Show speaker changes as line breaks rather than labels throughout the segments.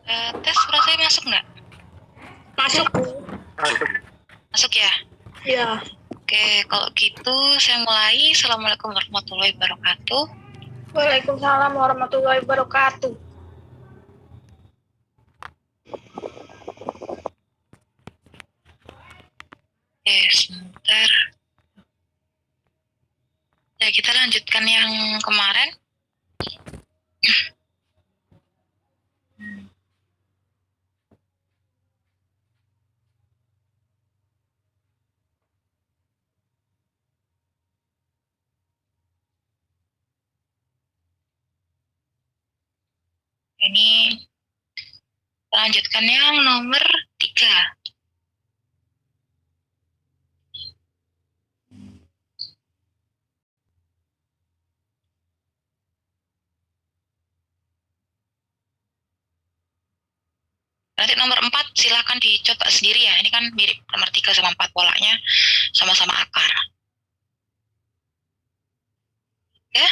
Tes rasanya masuk nggak?
Masuk.
Masuk ya?
Ya.
Oke, kalau gitu saya mulai. Assalamualaikum warahmatullahi wabarakatuh.
Waalaikumsalam warahmatullahi wabarakatuh.
Oke, sebentar. Ya, kita lanjutkan yang kemarin. Ini kita lanjutkan yang nomor 3. Nanti nomor 4 silakan dicoba sendiri ya. Ini kan mirip nomor 3 sama 4 polanya sama-sama akar. Ya.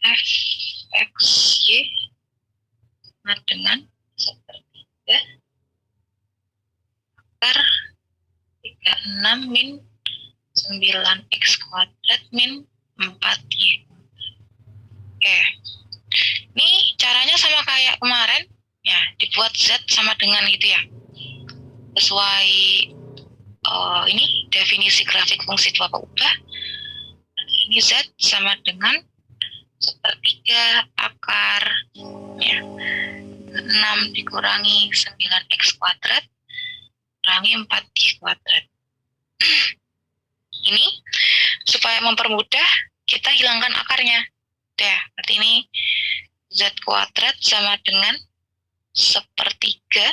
F, X, Y sama dengan sepertiga akar 36 min 9x kuadrat min 4y. Oke. Ini caranya sama kayak kemarin. Ya, dibuat Z sama dengan gitu ya. Sesuai ini definisi grafik fungsi 2 ubah. Ini Z sama dengan sepertiga akar ya, 6 dikurangi 9x kuadrat kurangi 4y kuadrat. Ini supaya mempermudah kita hilangkan akarnya. Ya, berarti ini Z kuadrat sama dengan sepertiga.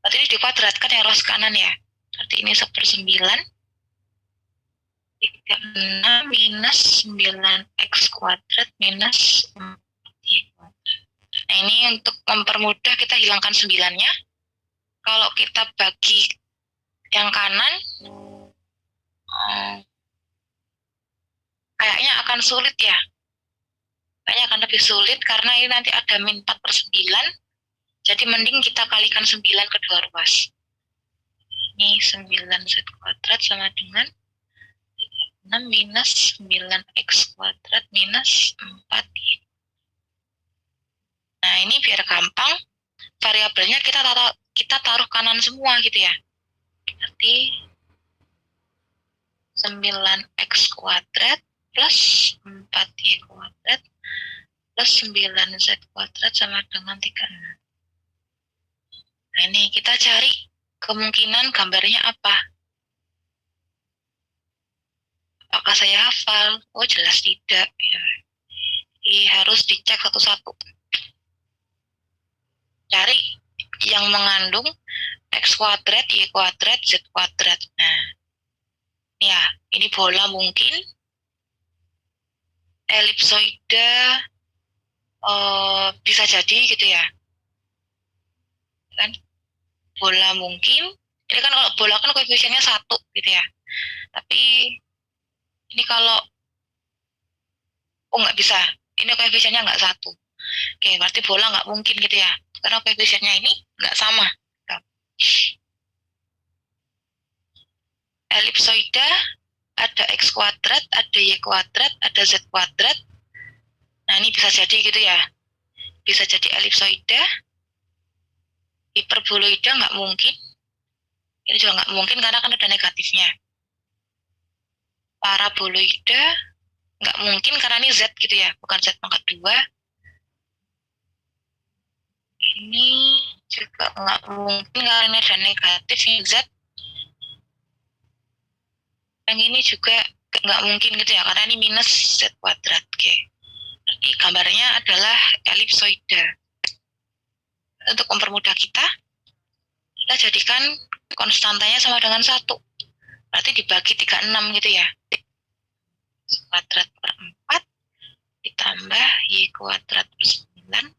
Berarti ini dikuadratkan yang ruas kanan ya. Berarti ini 1/9 36 minus 9x kuadrat minus 4y kuadrat. Nah, ini untuk mempermudah kita hilangkan 9-nya. Kalau kita bagi yang kanan, kayaknya akan sulit ya. Kayaknya akan lebih sulit karena ini nanti ada min 4/9. Jadi mending kita kalikan 9 kedua ruas. Ini 9z kuadrat sama dengan 6 minus 9x kuadrat minus 4y. Nah, ini biar gampang, variabelnya kita taruh kanan semua gitu ya. Berarti 9x kuadrat plus 4y kuadrat plus 9z kuadrat sama dengan 36. Nah, ini kita cari kemungkinan gambarnya apa. Apakah saya hafal? Oh, jelas tidak. Ya. Jadi harus dicek satu-satu. Cari yang mengandung x kuadrat, y kuadrat, z kuadrat. Nah, ya, ini bola mungkin, elipsoida bisa jadi gitu ya. Kan bola mungkin. Ini kan kalau bola kan koefisiennya 1 gitu ya. Tapi ini kalau nggak bisa. Ini koefisiennya nggak 1. Oke, berarti bola nggak mungkin gitu ya. Karena koefisiennya ini nggak sama. Elipsoida ada x kuadrat, ada y kuadrat, ada z kuadrat. Nah, ini bisa jadi gitu ya. Bisa jadi elipsoida. Hiperboloida nggak mungkin. Ini juga nggak mungkin karena kan ada negatifnya. Paraboloida nggak mungkin karena ini z gitu ya, bukan z pangkat 2. Ini juga nggak mungkin karena ini ada negatif ini z. Yang ini juga nggak mungkin gitu ya, karena ini minus z kuadrat. Oke. Jadi gambarnya adalah elipsoida. Untuk mempermudah kita jadikan konstantanya sama dengan 1. Berarti dibagi 36 gitu ya. Kuadrat per 4 ditambah y kuadrat per 9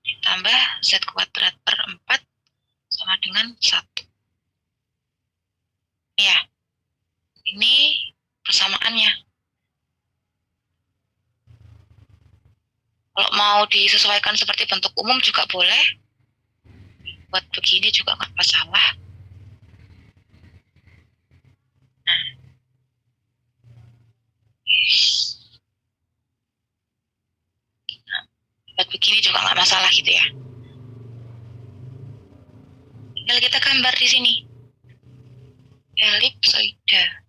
ditambah z kuadrat per 4 sama dengan 1. Ya, ini persamaannya. Kalau mau disesuaikan seperti bentuk umum juga boleh. Buat begini juga nggak masalah. Nah, buat begini juga nggak masalah gitu ya. Tinggal kita gambar di sini. Elipsoida.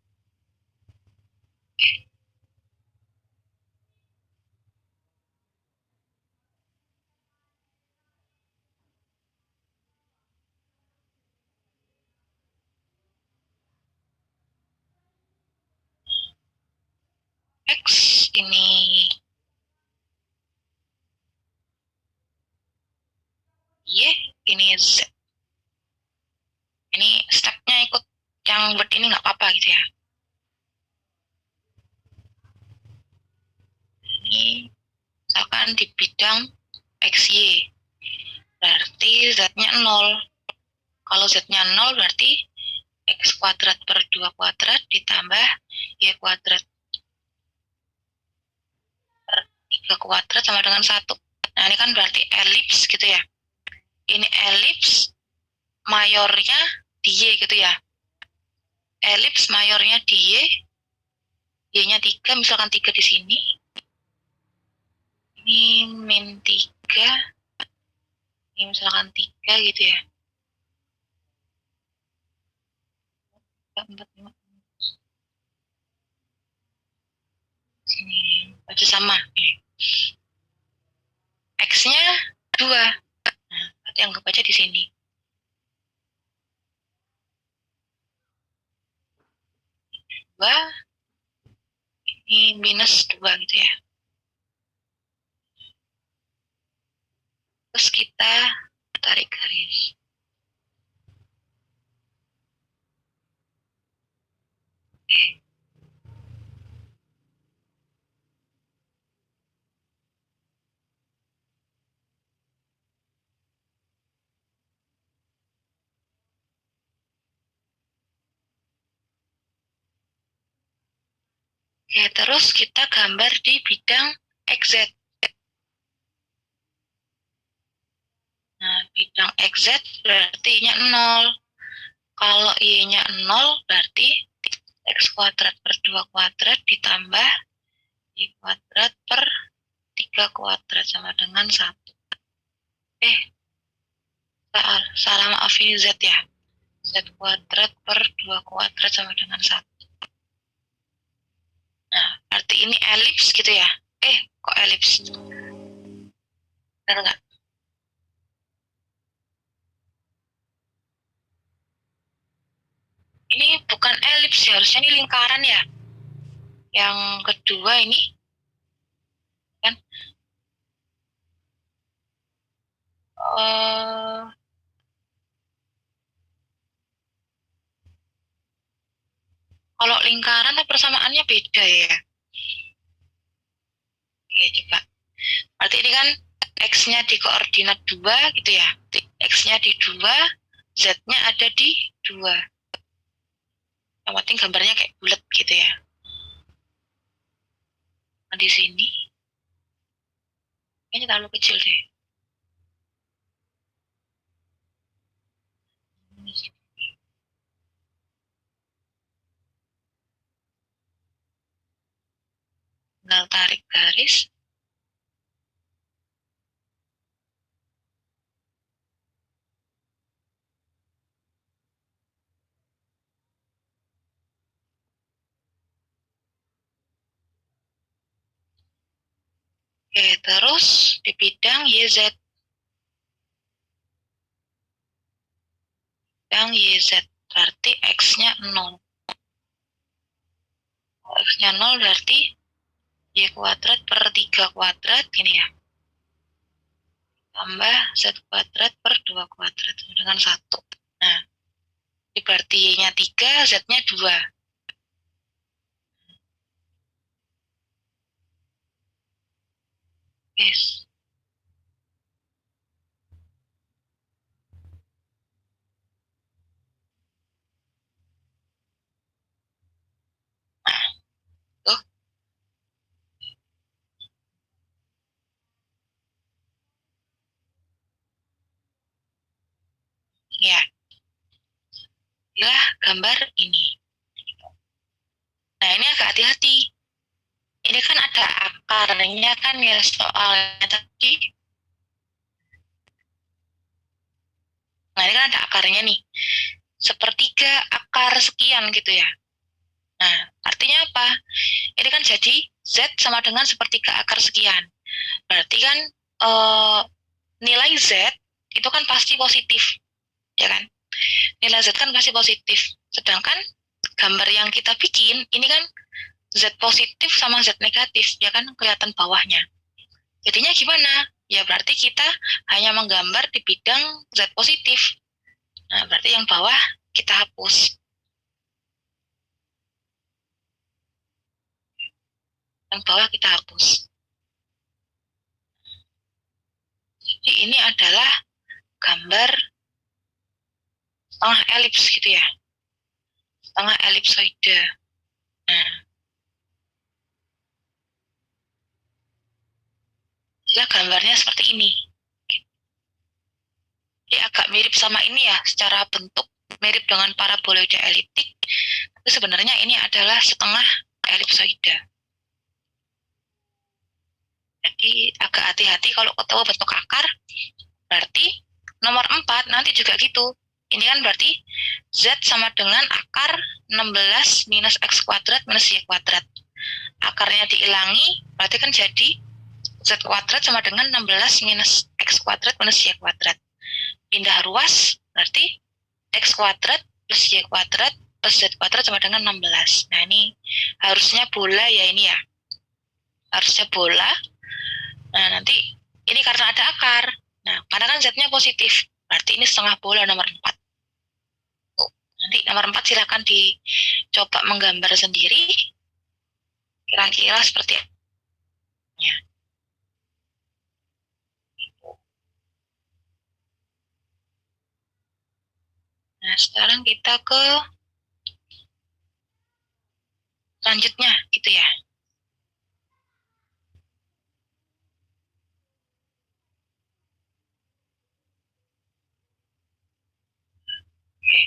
X ini Y, ini Z. Ini stepnya ikut yang word ini nggak apa-apa gitu ya. Ini misalkan di bidang XY, berarti Z-nya 0. Kalau Z-nya 0 berarti X kuadrat per 2 kuadrat ditambah Y kuadrat per 3 kuadrat sama dengan 1. Nah ini kan berarti elips gitu ya. Ini elips mayornya di Y gitu ya. Elips mayornya di Y, Y-nya 3, misalkan 3 di sini. Ini min 3, ini misalkan 3 gitu ya. 4, 5. Sini baca sama. X-nya 2. Nah, berarti anggap aja di sini. 2, ini minus 2 gitu ya. Terus kita tarik garis. Oke, terus kita gambar di bidang XZ. Nah, bidang XZ berarti Y-nya 0. Kalau Y-nya 0 berarti X kuadrat per 2 kuadrat ditambah Y kuadrat per 3 kuadrat sama dengan 1. Salah maaf ini Z ya. Z kuadrat per 2 kuadrat sama dengan 1. Nah, berarti ini elips gitu ya. Kok elips? Benar nggak? Ini bukan elips ya, harusnya ini lingkaran ya. Yang kedua ini kan kalau lingkaran persamaannya beda ya. Oke, coba. Berarti ini kan X-nya di koordinat 2 gitu ya. X-nya di 2, Z-nya ada di 2. Yang penting gambarnya kayak bulat gitu ya. Nah, di sini kayaknya terlalu kecil deh. Tinggal tarik garis. Oke, terus di bidang YZ. Bidang YZ berarti X-nya 0. Kalau X-nya 0 berarti Y kuadrat per 3 kuadrat gini ya. Tambah Z kuadrat per 2 kuadrat dengan 1. Nah, berarti Y-nya 3, Z-nya 2. Yes. Nah, tuh. adalah gambar ini. Nah, ini agak hati-hati. Ini kan ada akarnya kan ya soalnya tadi. Nah, ini kan ada akarnya nih. Sepertiga akar sekian gitu ya. Nah, artinya apa? Ini kan jadi Z sama dengan sepertiga akar sekian. Berarti kan nilai Z itu kan pasti positif, ya kan? Nilai Z kan pasti positif. Sedangkan gambar yang kita bikin, ini kan Z positif sama Z negatif, ya kan? Kelihatan bawahnya. Jadinya gimana? Ya berarti kita hanya menggambar di bidang Z positif. Nah, berarti yang bawah kita hapus. Yang bawah kita hapus. Jadi ini adalah gambar setengah elips gitu ya. Setengah elipsoide. Nah, jika gambarnya seperti ini. Jadi agak mirip sama ini ya, secara bentuk mirip dengan paraboloida eliptik, tapi sebenarnya ini adalah setengah elipsoide. Jadi agak hati-hati kalau ketemu bentuk akar, berarti nomor 4 nanti juga gitu. Ini kan berarti Z sama dengan akar 16 minus X kuadrat minus Y kuadrat. Akarnya dihilangi, berarti kan jadi Z kuadrat sama dengan 16 minus X kuadrat minus Y kuadrat. Pindah ruas, berarti X kuadrat plus Y kuadrat plus Z kuadrat sama dengan 16. Nah, ini harusnya bola ya ini ya. Harusnya bola. Nah, nanti ini karena ada akar. Nah, karena kan Z-nya positif. Berarti ini setengah bola nomor 4. Nanti nomor 4 silakan dicoba menggambar sendiri. Kira-kira seperti apa. Nah, sekarang kita ke selanjutnya gitu ya. Oke.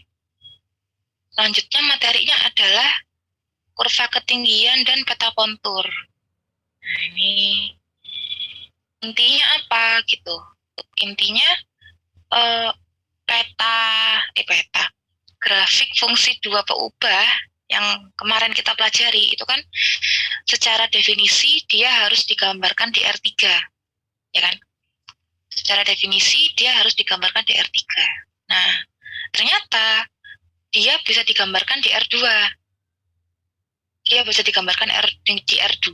Selanjutnya materinya adalah kurva ketinggian dan peta kontur. Nah, ini intinya apa gitu? Intinya peta grafik fungsi dua peubah yang kemarin kita pelajari itu kan secara definisi dia harus digambarkan di R3, ya kan? Secara definisi dia harus digambarkan di R3. Nah, ternyata dia bisa digambarkan di R2. Dia bisa digambarkan di R2,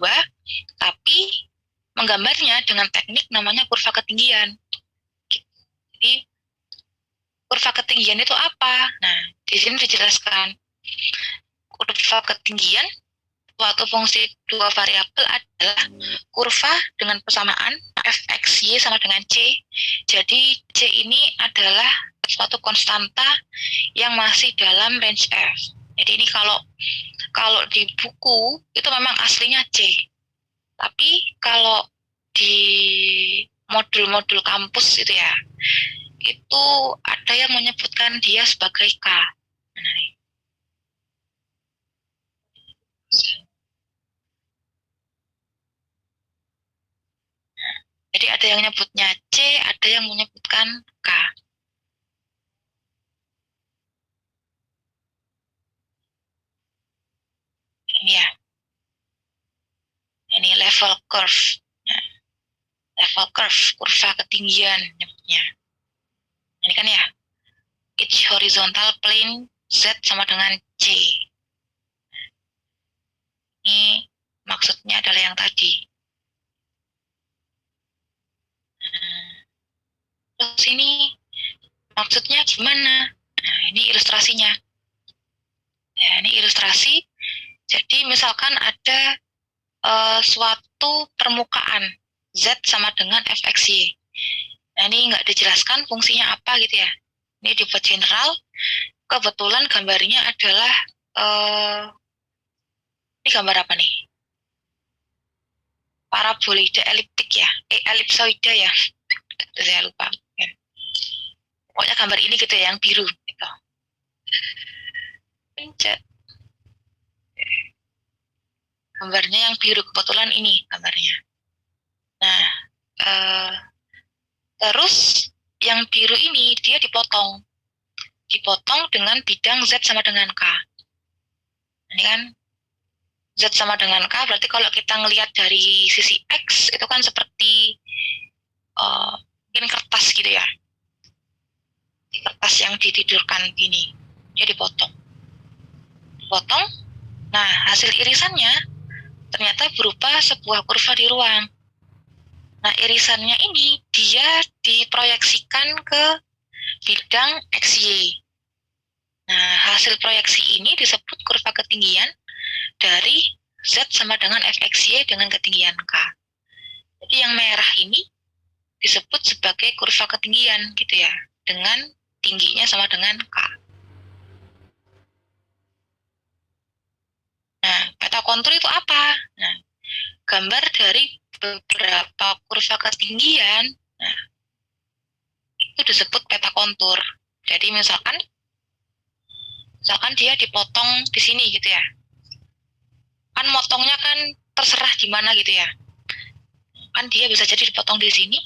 tapi menggambarnya dengan teknik namanya kurva ketinggian. Jadi, kurva ketinggian itu apa? Nah, di sini dijelaskan. Kurva ketinggian suatu fungsi dua variabel adalah kurva dengan persamaan f(x,y) sama dengan c. Jadi, c ini adalah suatu konstanta yang masih dalam range f. Jadi ini kalau di buku itu memang aslinya c. Tapi kalau di modul-modul kampus itu ya, itu ada yang menyebutkan dia sebagai K. Jadi ada yang menyebutnya C, ada yang menyebutkan K. Ini ya. Ini level curve. Nah, level curve, kurva ketinggian nyebutnya. Ini kan ya, each horizontal plane Z sama dengan C. Ini maksudnya adalah yang tadi. Terus ini maksudnya gimana? Nah, ini ilustrasinya. Ya, ini ilustrasi. Jadi misalkan ada suatu permukaan Z sama dengan fxy. Nah, ini nggak dijelaskan fungsinya apa gitu ya. Ini dibuat general. Kebetulan gambarnya adalah ini gambar apa nih? Paraboloida eliptik ya, elipsoida ya. Saya lupa. Ya. Pokoknya gambar ini gitu ya, yang biru. Gitu. pencet. Gambarnya yang biru, kebetulan ini gambarnya. Nah, terus yang biru ini dia dipotong dengan bidang Z sama dengan K. Ini kan Z sama dengan K, berarti kalau kita ngelihat dari sisi X itu kan seperti mungkin kertas gitu ya, kertas yang ditidurkan gini, dia dipotong. Nah, hasil irisannya ternyata berupa sebuah kurva di ruang. Nah, irisannya ini dia diproyeksikan ke bidang XY. Nah, hasil proyeksi ini disebut kurva ketinggian dari Z sama dengan Fxy dengan ketinggian K. Jadi yang merah ini disebut sebagai kurva ketinggian gitu ya, dengan tingginya sama dengan K. Nah, peta kontur itu apa? Nah, gambar dari beberapa kurva ketinggian, nah, itu disebut peta kontur. Jadi misalkan dia dipotong di sini gitu ya, kan motongnya kan terserah di mana gitu ya, kan dia bisa jadi dipotong di sini,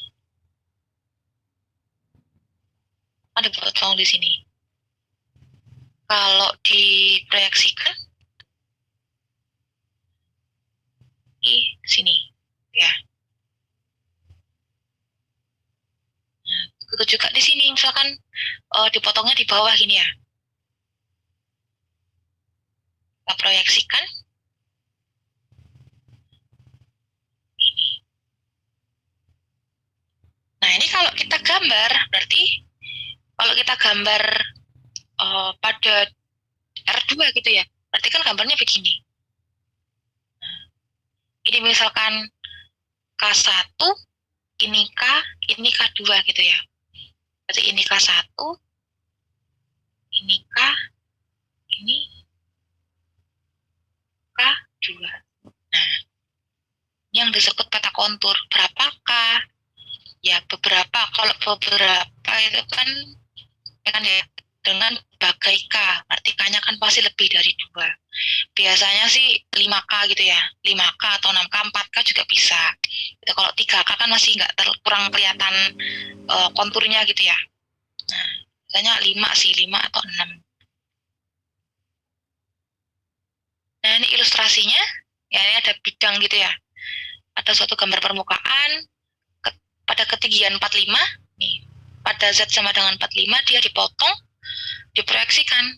kan dipotong di sini. Kalau diproyeksikan di sini ya. Nah, begitu juga di sini, misalkan dipotongnya di bawah gini ya. Kita proyeksikan ini. Nah, ini kalau kita gambar, berarti kalau kita gambar pada R2 gitu ya, berarti kan gambarnya begini. Nah, ini misalkan K1, ini K, ini K2 gitu ya. Berarti ini K1, ini K, ini K2. Nah, ini yang disebut peta kontur. Berapakah? Ya, beberapa. Kalau beberapa itu kan ya dengan bagai K, berarti K-nya kan pasti lebih dari 2. Biasanya sih 5K gitu ya, 5K atau 6K, 4K juga bisa. Gitu, kalau 3K kan masih nggak kurang kelihatan konturnya gitu ya. Nah, biasanya 5 sih, 5 atau 6. Nah, ini ilustrasinya, ya ini ada bidang gitu ya. Ada suatu gambar permukaan, pada ketinggian 45, nih, pada Z sama dengan 45, dia dipotong, diproyeksikan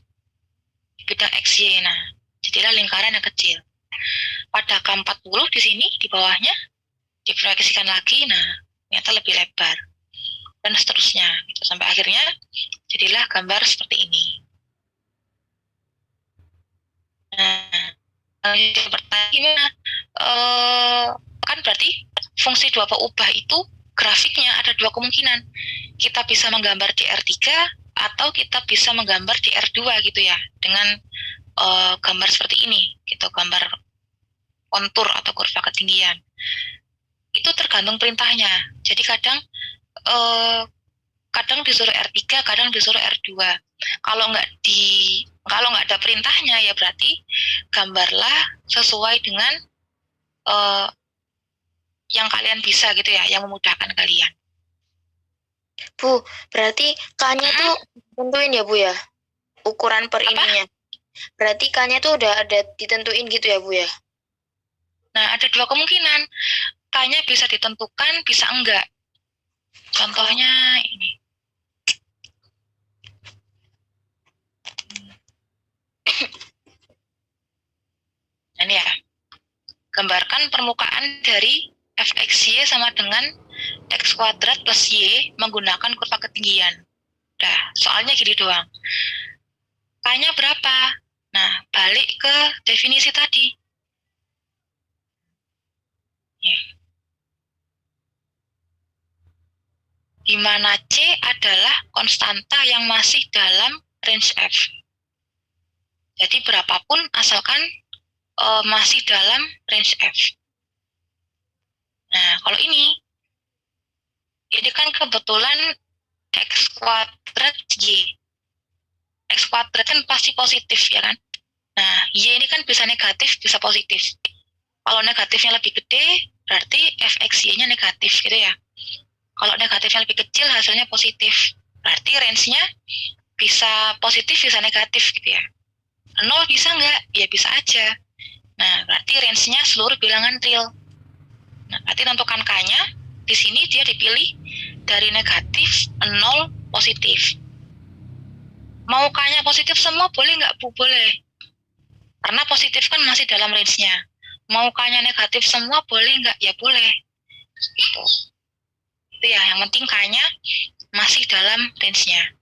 bidang XY. Nah, jadilah lingkaran yang kecil. Pada K40 di sini, di bawahnya, diproyeksikan lagi, nah, ternyata lebih lebar. Dan seterusnya, gitu. Sampai akhirnya, jadilah gambar seperti ini. Nah, gimana? Kan berarti fungsi 2 ubah itu grafiknya ada 2 kemungkinan. Kita bisa menggambar di R3 atau kita bisa menggambar di R2 gitu ya, dengan gambar seperti ini gitu, gambar kontur atau kurva ketinggian. Itu tergantung perintahnya. Jadi kadang disuruh R3, kadang disuruh R2. Kalau nggak ada perintahnya, ya berarti gambarlah sesuai dengan yang kalian bisa gitu ya, yang memudahkan kalian.
Bu, berarti K-nya tuh tentuin ya, Bu ya? Ukuran per ininya. Berarti K-nya tuh udah ada ditentuin gitu ya, Bu ya?
Nah, ada 2 kemungkinan. K-nya bisa ditentukan, bisa enggak. Contohnya ini. Nah, ini ya. Gambarkan permukaan dari Fxy sama dengan X kuadrat plus Y menggunakan kurva ketinggian. Udah, soalnya gini doang. K-nya berapa? Nah, balik ke definisi tadi. Di mana C adalah konstanta yang masih dalam range F. Jadi berapapun asalkan masih dalam range F. Nah, kalau ini kan kebetulan X kuadrat Y. X kuadrat kan pasti positif ya kan? Nah, Y ini kan bisa negatif, bisa positif. Kalau negatifnya lebih gede, berarti fx y-nya negatif gitu ya. Kalau negatifnya lebih kecil, hasilnya positif. Berarti range-nya bisa positif, bisa negatif gitu ya. 0 bisa nggak? Ya bisa aja. Nah, berarti range-nya seluruh bilangan real. Nah, berarti tentukan K-nya, di sini dia dipilih dari negatif, 0, positif. Mau K-nya positif semua boleh nggak, Bu? Boleh. Karena positif kan masih dalam range-nya. Mau K-nya negatif semua boleh nggak? Ya boleh. Gitu. Itu ya, yang penting K-nya masih dalam range-nya.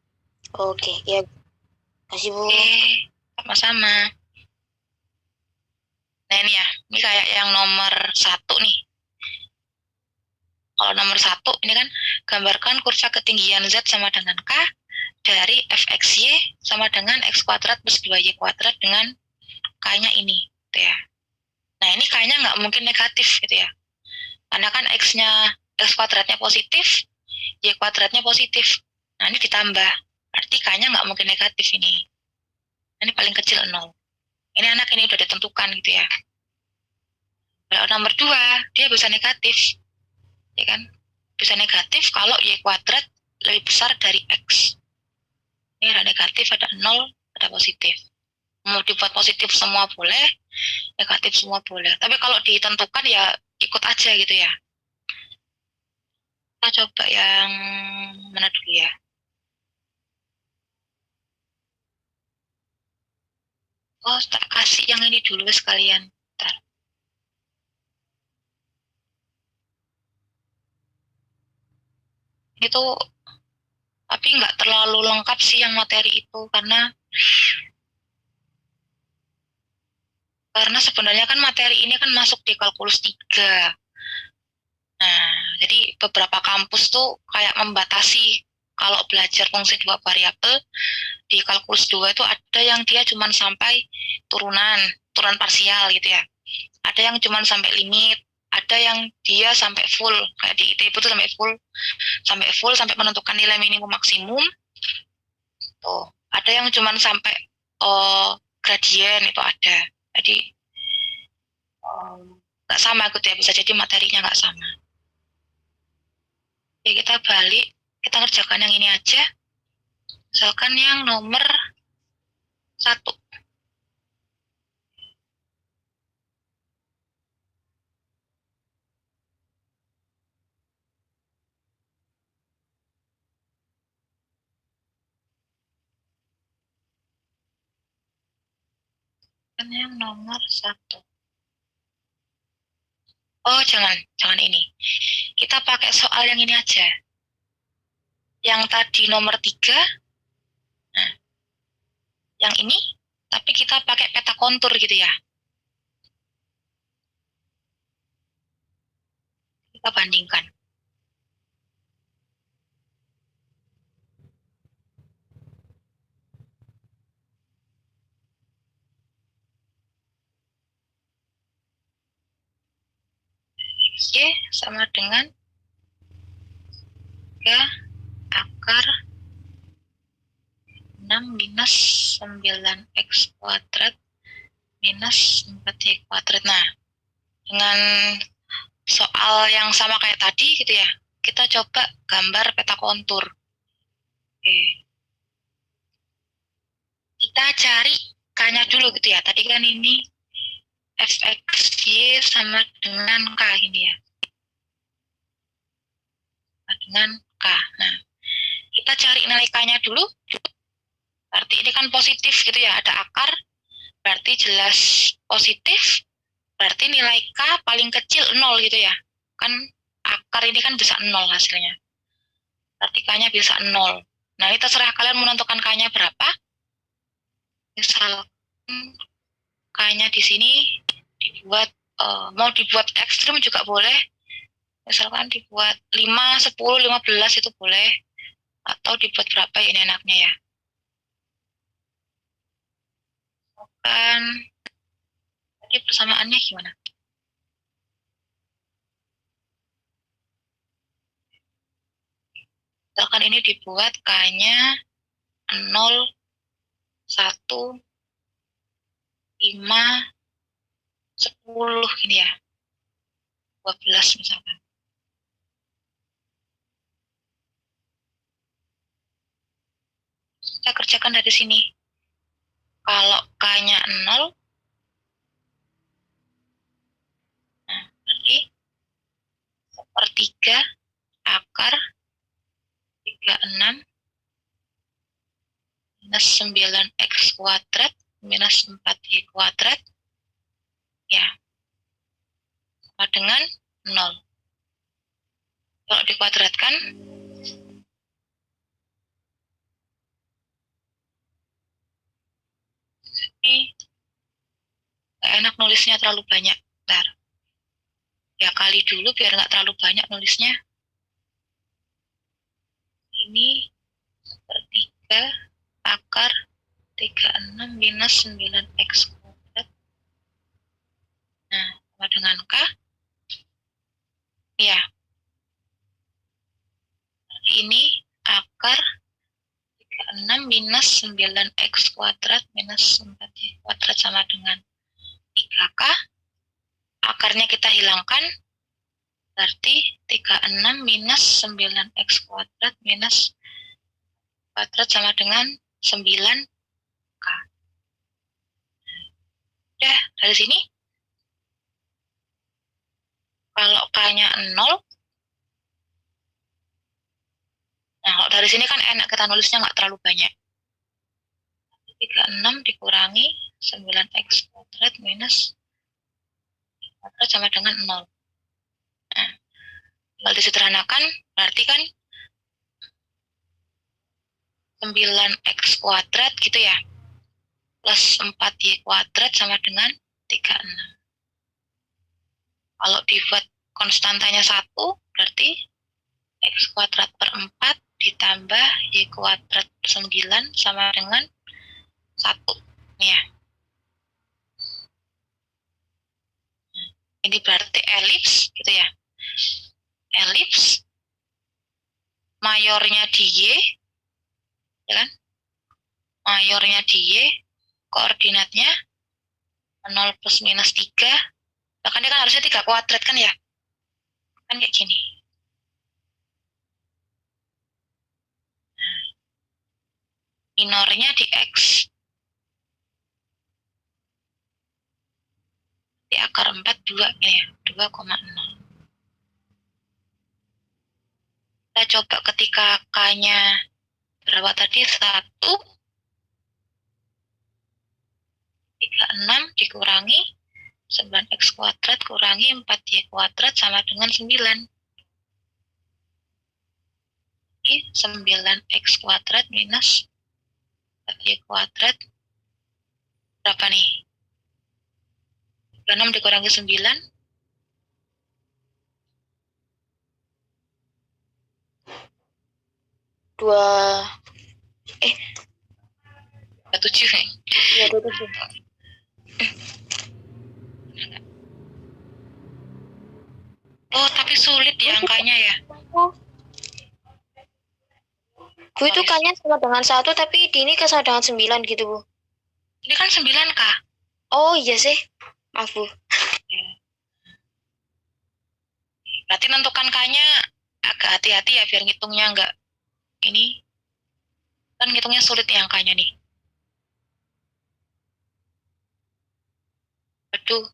Oke, ya. Kasih Bu.
Oke, sama-sama. Nah ini ya, ini kayak yang nomor 1 nih. Kalau nomor 1 ini kan gambarkan kurva ketinggian Z sama dengan K dari fxy sama dengan x kuadrat plus 2y kuadrat dengan K-nya ini, gitu ya. Nah ini K-nya nggak mungkin negatif gitu ya, karena kan x kuadratnya positif, y kuadratnya positif. Nah ini ditambah, berarti K-nya nggak mungkin negatif ini. Ini paling kecil 0. Ini anak ini udah ditentukan gitu ya. Kalau nomor 2, dia bisa negatif, ya kan? Bisa negatif kalau y kuadrat lebih besar dari x. Ini ada negatif, ada 0, ada positif. Mau dibuat positif semua boleh, negatif semua boleh. Tapi kalau ditentukan ya ikut aja gitu ya. Kita coba yang mana dulu ya? Oh, tak kasih yang ini dulu sekalian. Bentar. Ini tuh, tapi nggak terlalu lengkap sih yang materi itu, karena sebenarnya kan materi ini kan masuk di kalkulus 3. Nah, jadi beberapa kampus tuh kayak membatasi kalau belajar fungsi 2 variabel di kalkulus 2 itu ada yang dia cuma sampai turunan parsial gitu ya. Ada yang cuma sampai limit, ada yang dia sampai full, kayak di ITB itu sampai menentukan nilai minimum maksimum. Tuh, ada yang cuma sampai gradien itu ada. Jadi nggak sama gitu ya, bisa jadi materinya nggak sama. Oke, kita balik, kita ngerjakan yang ini aja. Misalkan yang nomor 1. Kan yang nomor 1. Oh, jangan ini. Kita pakai soal yang ini aja. Yang tadi nomor 3, nah, yang ini, tapi kita pakai peta kontur gitu ya. Kita bandingkan. Y sama dengan 3 akar 6 minus 9x kuadrat minus 4y kuadrat. Nah, dengan soal yang sama kayak tadi gitu ya, kita coba gambar peta kontur. Oke. Kita cari K-nya dulu gitu ya. Tadi kan ini fxy sama dengan K ini ya. Dengan K. Nah, kita cari nilai K-nya dulu. Berarti ini kan positif gitu ya, ada akar. Berarti jelas positif. Berarti nilai K paling kecil 0 gitu ya. Kan akar ini kan bisa 0 hasilnya. Berarti K-nya bisa 0. Nah, ini terserah kalian menentukan K-nya berapa. Misalkan K-nya di sini dibuat, mau dibuat ekstrim juga boleh. Misalkan dibuat 5, 10, 15 itu boleh. Atau dibuat berapa ya, ini enaknya ya. Kan tadi persamaannya gimana? Misalkan ini dibuat K-nya 0, 1, 5, 10 gini ya. 12 misalkan. Saya kerjakan dari sini. Kalau K-nya 0, nah, berarti 1/3 akar 36 minus 9x kuadrat minus 4y kuadrat, ya, sama dengan 0. Kalau dikuadratkan, ini nggak enak nulisnya terlalu banyak. Bentar. Ya kali dulu biar nggak terlalu banyak nulisnya. Ini 1/3 akar 36 minus 9x kuadrat. Nah, sama dengan K. Ya. Ini akar 36 minus 9x kuadrat minus 4y kuadrat sama dengan 3K. Akarnya kita hilangkan, berarti 36 minus 9x kuadrat minus kuadrat sama dengan 9K. Udah, dari sini. Kalau K-nya 0, nah kalau dari sini kan enak kita nulisnya nggak terlalu banyak. 36 dikurangi 9x kuadrat minus kuadrat sama dengan 0. Nah, tinggal disederhanakan, berarti kan 9x kuadrat gitu ya, plus 4y kuadrat sama dengan 36. Kalau dibuat konstantanya 1, berarti x kuadrat per 4 ditambah y kuadrat per 9 sama dengan 1. Ya. Ini berarti elips gitu ya. Elips mayornya di Y, ya kan? Mayornya di Y, koordinatnya 0 plus minus 3. Bahkan dia kan harusnya 3 kuadrat kan ya? Kan kayak gini. Minornya di X. Di akar 4, 2 ini ya, 2,0. Kita coba ketika K-nya berapa tadi? 1, 36 dikurangi 9x kuadrat kurangi 4y kuadrat sama dengan 9. Ini 9x kuadrat minus 4y kuadrat berapa nih? 36 dikurangi 9. 27 nih.
Iya, 27.
Oh, tapi sulit ya angkanya ya.
Bu, itu K-nya sama dengan 1, tapi di ini sama dengan 9 gitu, Bu.
Ini kan 9K.
Oh, iya sih. Maaf, Bu.
Berarti menentukan K-nya agak hati-hati ya biar ngitungnya nggak ini. Kan ngitungnya sulit ya angkanya nih. Aduh.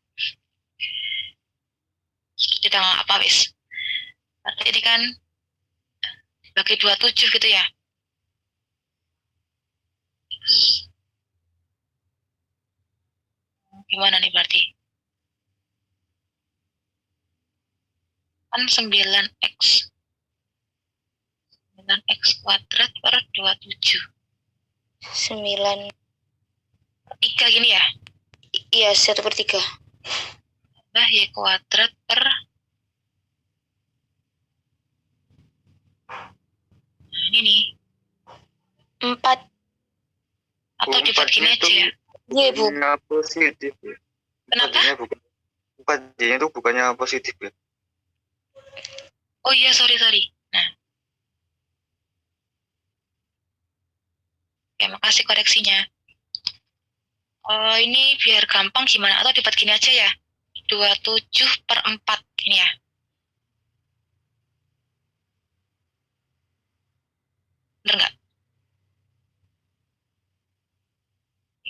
Tidak apa wis. Berarti ini kan bagi 27 gitu ya. Gimana nih berarti? Kan 9x. 9x kuadrat per 27.
9.
3 gini ya?
Iya, 1/3.
Tambah y kuadrat per, nah ini nih.
4.
Atau dibuat gini aja ya.
Iya, Bu.
Bukannya positif ya.
Kenapa?
4-nya itu bukannya positif ya.
Oh iya, sorry. Nah. Ya, makasih koreksinya. Oh, ini biar gampang gimana? Atau dibuat gini aja ya? 27/4 ini ya. Bener nggak?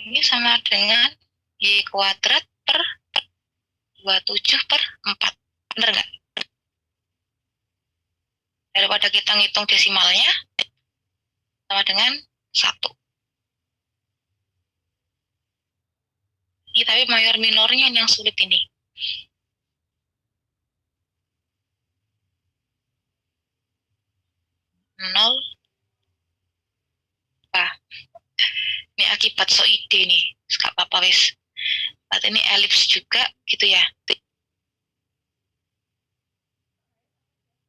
Ini sama dengan Y kuadrat per 27/4. Bener nggak? Daripada kita ngitung desimalnya, sama dengan 1. Ini tapi mayor minornya yang sulit ini. Nol. Ini akibat so ide nih. Gak apa-apa wis. Berarti ini elips juga gitu ya.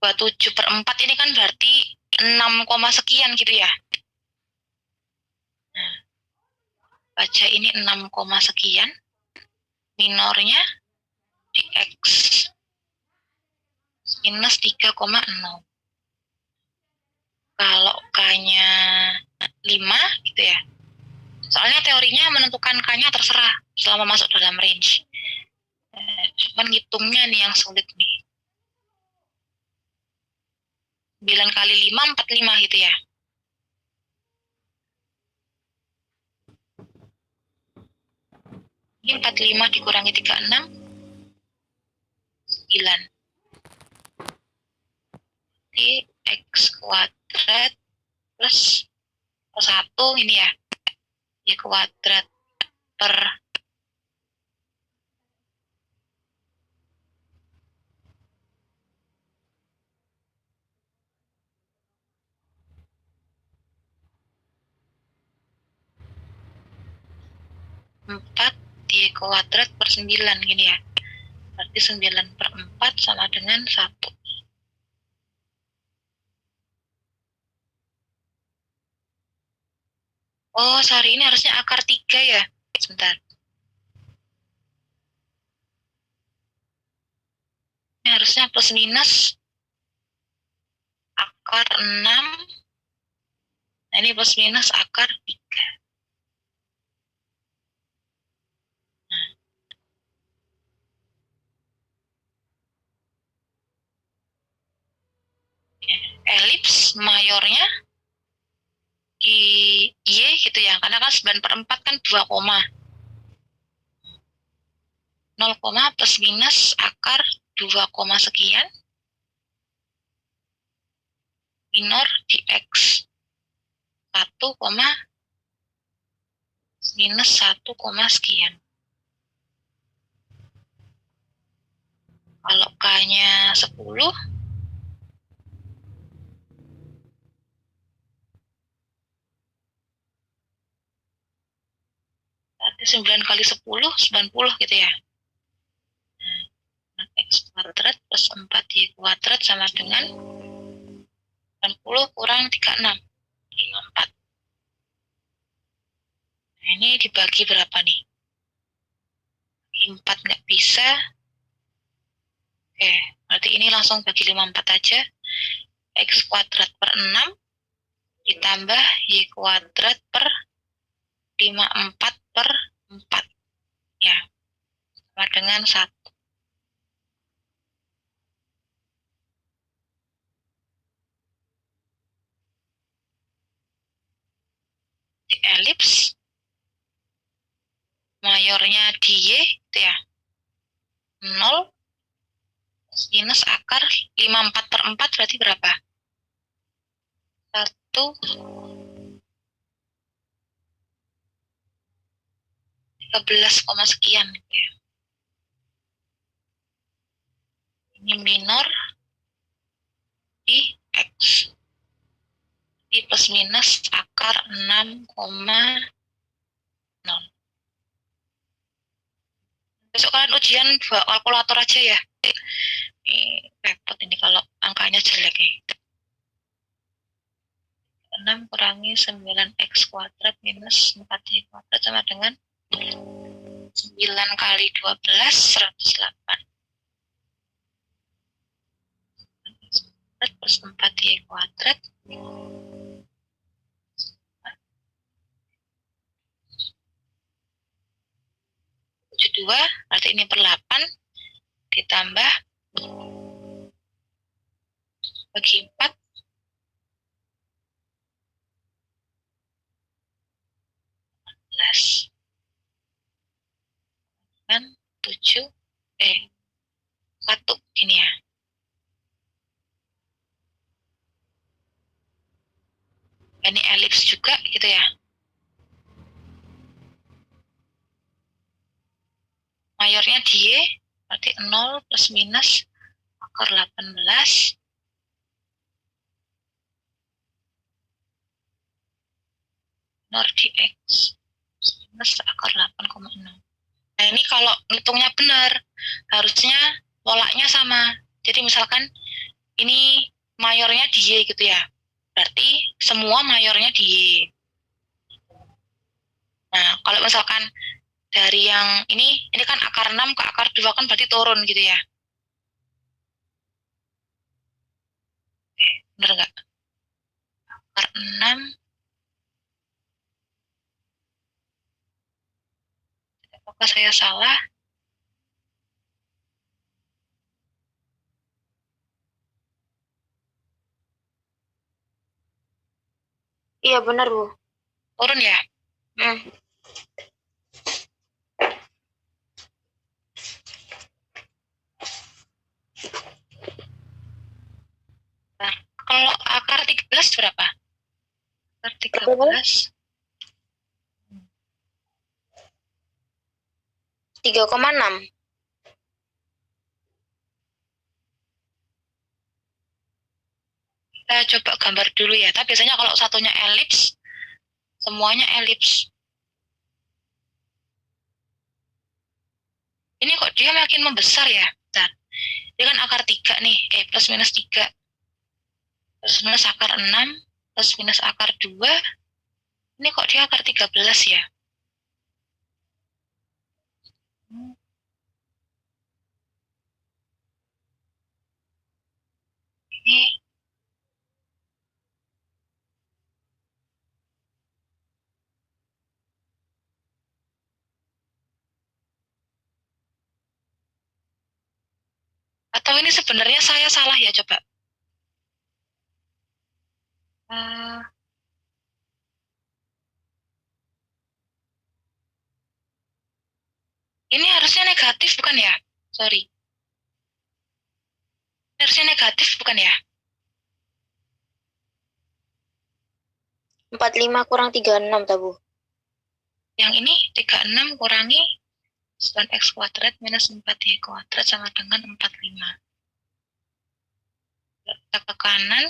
27/4 ini kan berarti 6, sekian gitu ya. Nah, baca ini 6, sekian. Minornya di X minus 3,0. Kalau K-nya 5 gitu ya. Soalnya teorinya menentukan K-nya terserah selama masuk dalam range. Cuman ngitungnya nih yang sulit nih. 9 kali 5, 45 gitu ya. Ini 45 dikurangi 36, 9. Jadi X kuadrat plus 1 ini ya. Y kuadrat per 4 Y kuadrat per 9 gini ya. Berarti 9/4 sama dengan 1. Oh, sorry, ini harusnya akar 3 ya. Sebentar. Ini harusnya plus minus akar 6. Nah, ini plus minus akar 3. Elips mayornya di Y gitu ya. Karena kan 9/4 kan 2, 0, plus minus akar 2, sekian minor di X 1, minus 1, sekian. Kalau K-nya 10, berarti 9 kali 10, 90 gitu ya. Nah, X kuadrat plus 4Y kuadrat sama dengan 90 kurang 36, 54. Nah, ini dibagi berapa nih? 4 nggak bisa. Oke, berarti ini langsung bagi 54 aja. X kuadrat per 6 ditambah Y kuadrat per 54/4. Ya, sama dengan 1. Di elips mayornya di Y itu ya. 0 minus akar 54/4 berarti berapa? 1, 13, sekian gitu ya. Ini minor di X. Di plus minus akar 6,0. Besok kalian ujian 2 kalkulator aja ya. Ini repot ini kalau angkanya jelek nih. 6 kurangi 9X kuadrat minus 4Y kuadrat sama dengan 9 kali 12, 108. Plus 4Y kuadrat. ditambah bagi 4 belas kan 7 1 ini ya. Ini elips juga gitu ya. Mayornya die berarti 0 plus minus akar 18 minor dx minus akar 8,6. Nah ini kalau ngitungnya benar harusnya polanya sama. Jadi misalkan ini mayornya di Y gitu ya, berarti semua mayornya di Y. Nah kalau misalkan dari yang ini kan akar 6 ke akar 2 kan berarti turun gitu ya. Oke, bener nggak? Akar 6 apakah saya salah?
Iya benar, Bu.
Turun ya?
Hmm.
Nah, kalau akar 13 berapa? Akar 13
3,6.
kita coba gambar dulu ya. Tapi biasanya kalau satunya elips, semuanya elips. Ini kok dia makin membesar ya? Bentar. Dia kan akar 3 nih, plus minus 3. Plus minus akar 6, plus minus akar 2. Ini kok dia akar 13 ya? Ini atau ini sebenarnya saya salah ya, coba. Ini harusnya negatif bukan ya? Sorry. Harusnya negatif bukan ya?
45 kurang 36, tabu.
Yang ini 36 kurangi 9x kuadrat minus 4y kuadrat sama dengan 45. Kita ke kanan.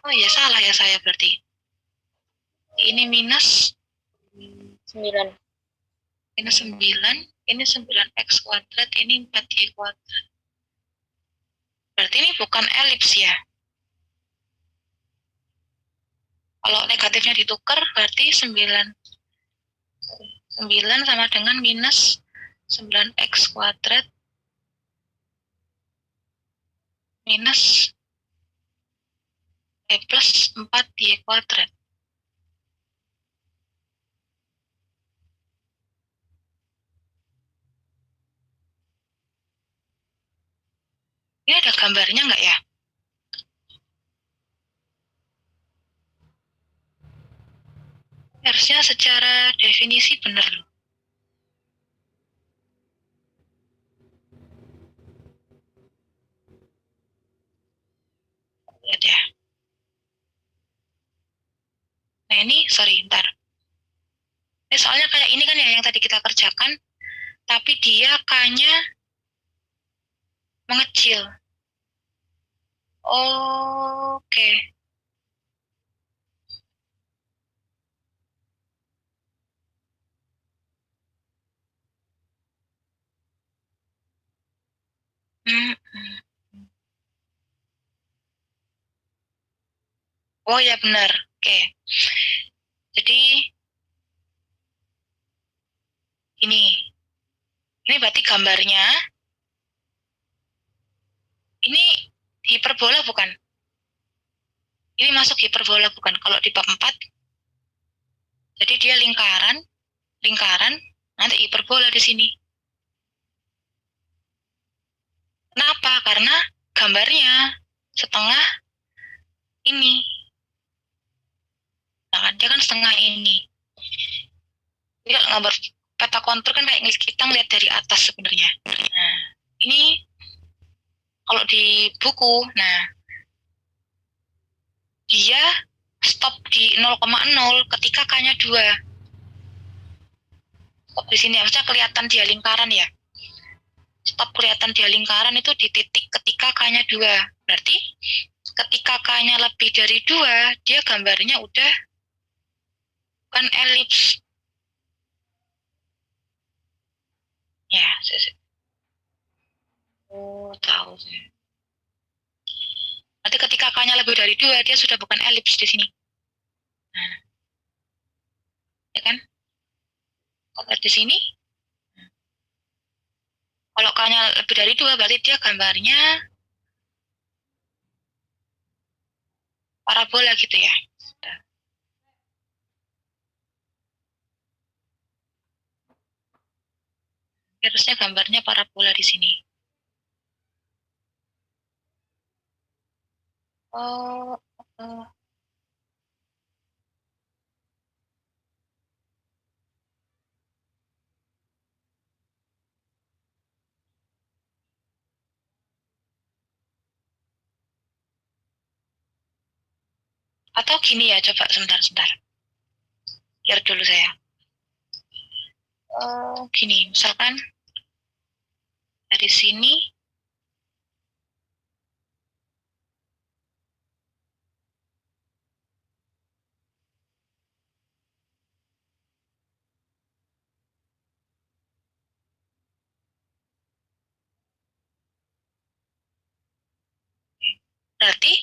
Oh ya salah ya saya berarti. Ini minus
9.
Minus 9. Ini 9x kuadrat. Ini 4y kuadrat. Berarti ini bukan elips ya. Kalau negatifnya ditukar berarti 9 sama dengan minus 9x kuadrat minus plus 4y kuadrat. Ini ada gambarnya nggak ya? Harusnya secara definisi benar loh. Lihat ya. Nah ini, sorry, ntar. Ini soalnya kayak ini kan ya yang tadi kita kerjakan, tapi dia K-nya mengecil. Oke. Oh ya benar. Oke. Jadi ini berarti gambarnya ini hiperbola bukan? Ini masuk hiperbola bukan? Kalau di bab 4 jadi dia lingkaran lingkaran, nanti hiperbola di sini. Kenapa? Karena gambarnya setengah ini. Nah, dia kan setengah ini. Jadi kalau gambar peta kontur kan kayak kita ngeliat dari atas sebenarnya. Nah, ini kalau di buku, nah dia stop di 0,0 ketika K-nya 2. Stop di sini, maksudnya kelihatan dia lingkaran ya. Stop kelihatan dia lingkaran itu di titik ketika K-nya 2. Berarti ketika K-nya lebih dari 2, dia gambarnya udah bukan elips. Ya, tahu sih. Berarti ketika K-nya lebih dari 2, dia sudah bukan elips di sini. Nah, ya kan? Kalau di sini, kalau K-nya lebih dari 2, berarti dia gambarnya parabola gitu ya. Harusnya gambarnya parabola di sini. Oh, atau gini ya, coba sebentar. Biar dulu saya. Gini, misalkan dari sini, berarti,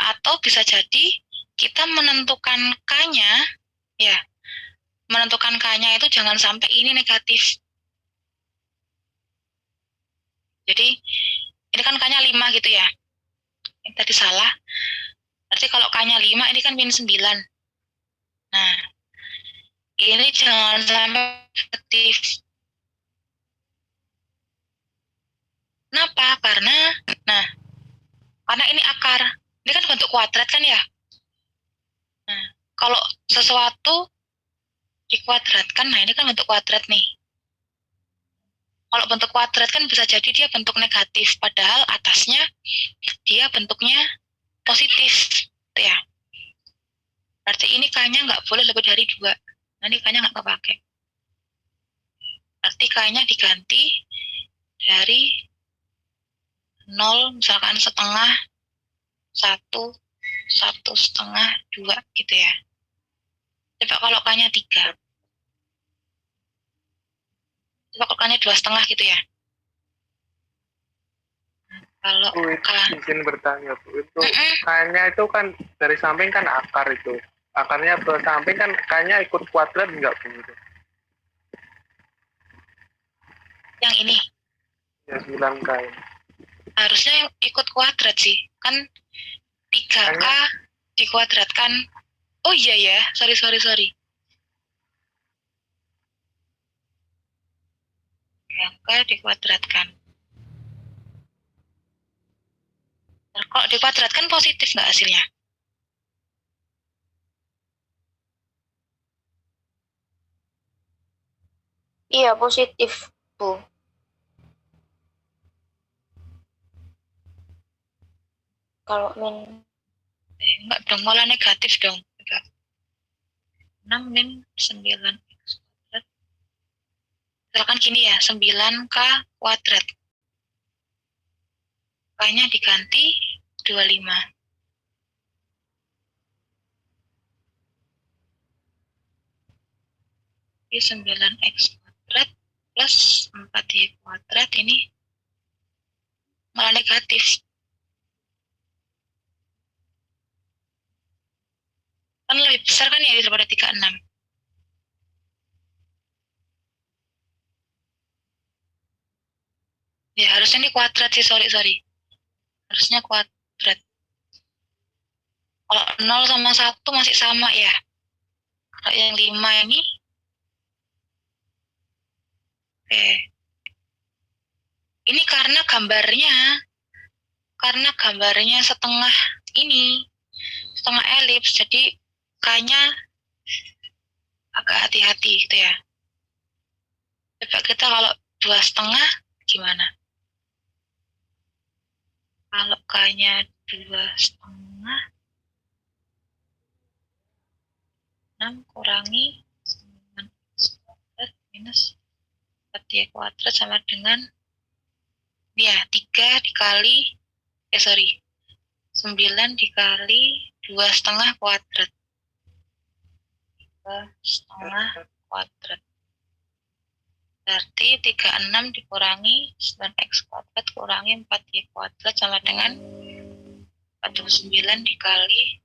atau bisa jadi kita menentukan K-nya, ya, menentukan K-nya itu jangan sampai ini negatif. Jadi, ini kan K-nya 5 gitu ya. Ini tadi salah. Berarti kalau K-nya 5, ini kan min 9. Nah, ini jangan sampai negatif. Kenapa? Karena ini akar. Ini kan bentuk kuadrat kan ya. Nah, kalau sesuatu dikuadratkan, nah ini kan bentuk kuadrat nih. Kalau bentuk kuadrat kan bisa jadi dia bentuk negatif, padahal atasnya dia bentuknya positif, ya. Berarti ini K-nya nggak boleh lebih dari 2. Nanti K-nya nggak kepake. Berarti K-nya diganti dari 0, misalkan setengah, 1, 1,5, 2 gitu ya. Coba kalau K-nya 3. Coba kalau K-nya 2,5 gitu ya. Kalau
Bu,
K,
izin bertanya Bu, itu K-nya itu kan dari samping kan akar itu. Akarnya ke samping kan K-nya ikut kuadrat enggak Bu?
yang ini
Ya 9K ini.
harusnya ikut kuadrat sih. Kan 3K dikuadratkan. Oh iya ya, sorry. 3K dikuadratkan. Nah, kalau dikuadratkan positif nggak hasilnya?
Iya, positif, Bu. Kalau min
Enggak dong, malah negatif dong. 6 min 9X kuadrat. Misalkan gini ya, 9K kuadrat. K-nya diganti 25. Jadi 9X kuadrat plus 4Y kuadrat ini malah negatif. Kan lebih besar kan ya daripada 36. Ya harusnya ini kuadrat sih, sorry. Harusnya kuadrat. Kalau 0 sama 1 masih sama ya. Kalau yang 5 ini Oke. Ini karena gambarnya setengah ini, setengah elips, jadi K-nya agak hati-hati gitu ya. Coba kita kalau 2,5 gimana? Kalau K-nya 2,5, 6 kurangi 9x kuadrat minus 4y kuadrat sama dengan ya 3 dikali 9 dikali 2,5 kuadrat. 2,5 kuadrat. Berarti 36 dikurangi 9x kuadrat kurangi 4y kuadrat sama dengan 49 dikali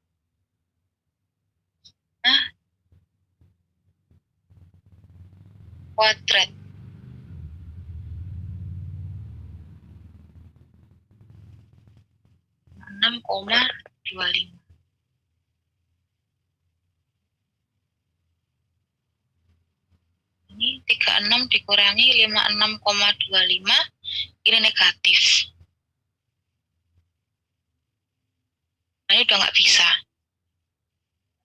kuadrat. Enam koma 25. Ini 36 dikurangi 56,25, ini negatif. Nah, ini udah nggak bisa.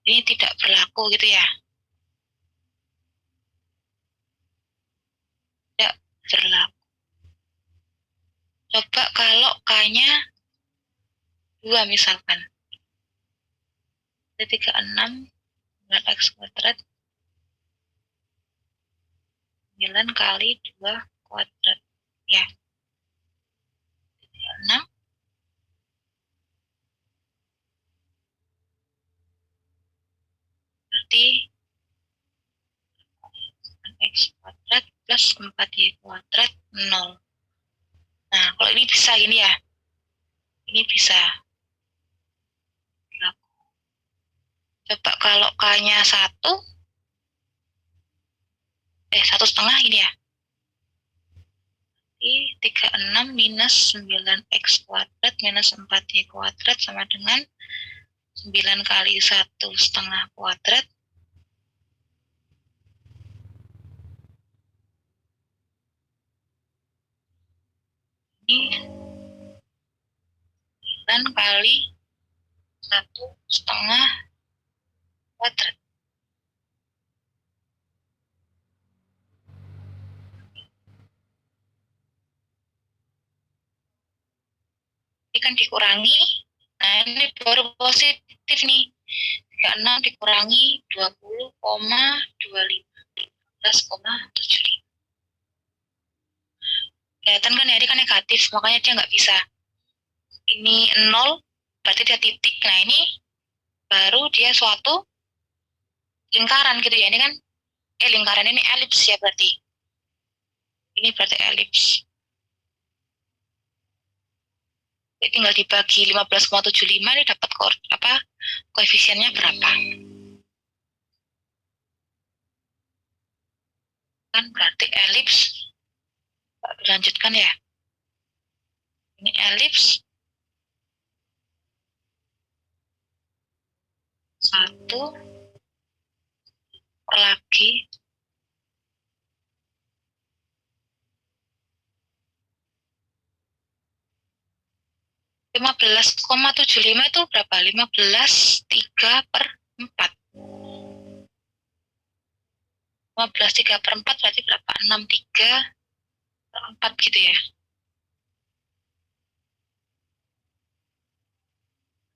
Ini tidak berlaku gitu ya. Tidak berlaku. Coba kalau K-nya 2 misalkan. 36 9x kuadrat 9 kali 2 kuadrat. Ya. 36 berarti x kuadrat plus 4y kuadrat 0. Nah, kalau ini bisa gini ya. Ini bisa. Coba kalau K-nya 1, 1,5 ini ya. Jadi 36 minus 9x kuadrat minus 4y kuadrat sama dengan 9 kali 1,5 kuadrat. Ini 9 kali 1,5 kuadrat. Ini kan dikurangi. Nah, ini baru positif nih. 36 dikurangi 20,25. 15,75. Kelihatan kan ya, ini kan negatif, makanya dia nggak bisa. Ini 0, berarti dia titik. Nah, ini baru dia suatu lingkaran gitu ya. Ini kan, lingkaran ini elips ya berarti. Ini berarti elips. Jadi tinggal dibagi 15,75, ini dapat koefisiennya berapa. Kan berarti elips. Dilanjutkan ya. Ini elips 1 lagi 15,75 itu berapa? 15/3/4. 15/3/4 berarti berapa? 63/4 gitu ya.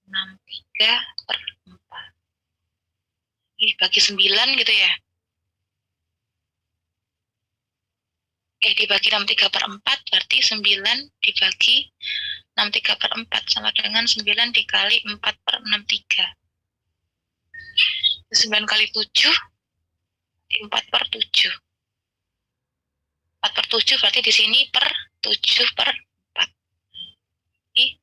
63/4. Ini bagi 9 gitu ya. Dibagi 63/4 berarti 9 dibagi 63/4 sama dengan 9 dikali 4/63. 9 kali 7, 4/7. 4/7 berarti di sini per 7/4. Jadi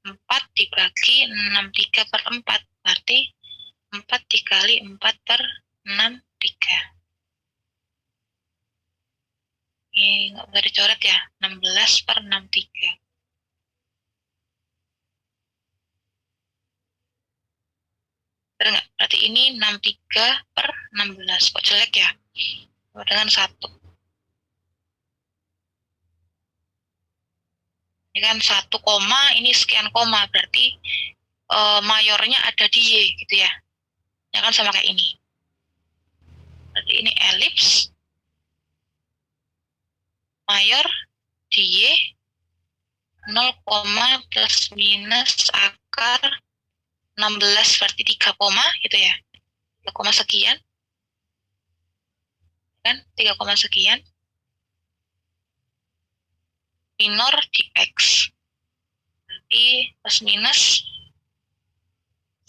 4 dibagi 63/4 berarti 4 dikali 4/63. Ini nggak boleh dicoret ya, 16/63. Benar nggak? Berarti ini 63/16. Kok jelek ya? Sama dengan 1. Ini kan 1 koma, ini sekian koma, berarti mayornya ada di Y gitu ya. Ya kan sama kayak ini. Berarti ini elips mayor di Y 0, plus minus akar 16 berarti 3 koma gitu ya. 3 koma sekian. Kan 3 koma sekian. Minor di X. Berarti plus minus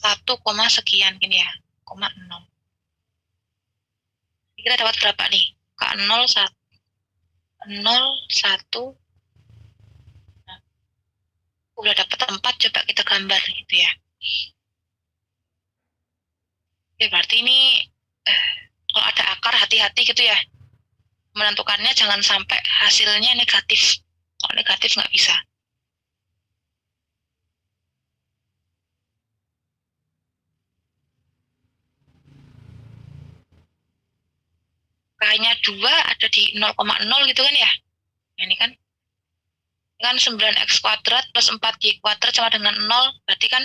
1 koma sekian gini ya. 0,0. Kita dapat berapa nih? K0, 1. 0, 1. Nah, udah dapat 4, coba kita gambar gitu ya. Oke, berarti ini kalau ada akar hati-hati gitu ya. Menentukannya jangan sampai hasilnya negatif. Kalau negatif nggak bisa. K-nya 2 ada di 0,0 gitu kan ya. Ini kan 9x kuadrat plus 4y kuadrat sama dengan 0. Berarti kan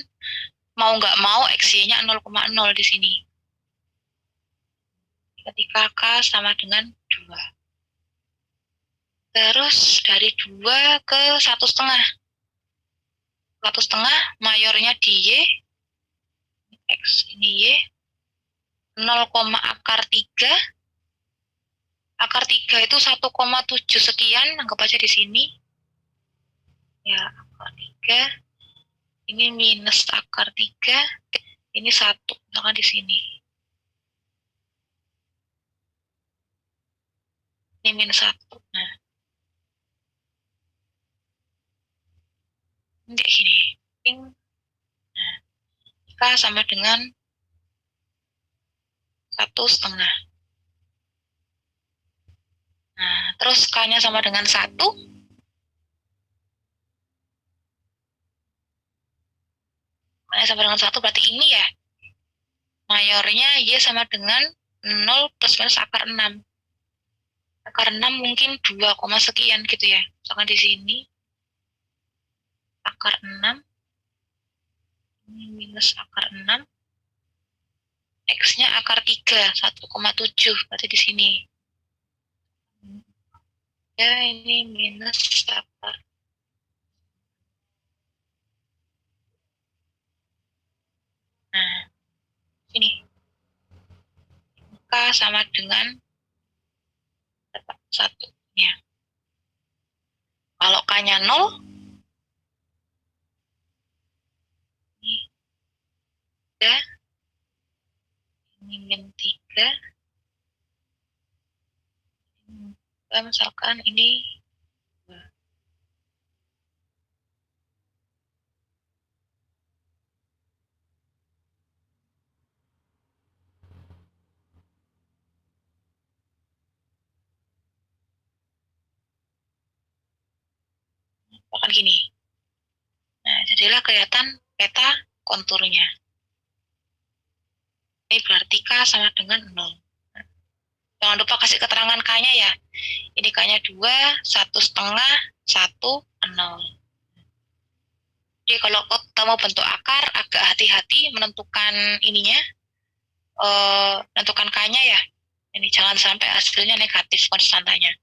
mau nggak mau XY-nya 0,0 di sini. Ketika K sama dengan 2. Terus dari 2 ke 1,5. 1,5 mayornya di Y. X ini Y. 0, akar 3. Akar 3 itu 1,7 sekian. Anggap aja di sini. Ya, akar 3. Ini minus akar 3. Ini 1. Misalkan di sini. Ini minus 1. Nah. Ini kayak gini. Nah. K sama dengan 1,5. Nah, terus K-nya sama dengan 1. K-nya sama dengan 1 berarti ini ya. Mayornya Y sama dengan 0 plus minus akar 6. Akar 6 mungkin 2, sekian gitu ya. Misalkan di sini. Akar 6. Ini minus akar 6. X-nya akar 3, 1,7. Berarti di sini. Ya, ini minus akar. Nah, ini. K sama dengan 1. Ya. Kalau K-nya 0, ini 3, ini min 3. Misalkan ini 2. Misalkan gini. Nah, jadilah kelihatan peta konturnya. Ini berarti K sama dengan 0. Jangan lupa kasih keterangan K-nya ya. Ini K-nya 2, 1,5, 1, 0. Jadi kalau kita mau bentuk akar, agak hati-hati menentukan ininya, menentukan K-nya ya. Ini jangan sampai hasilnya negatif konstantanya.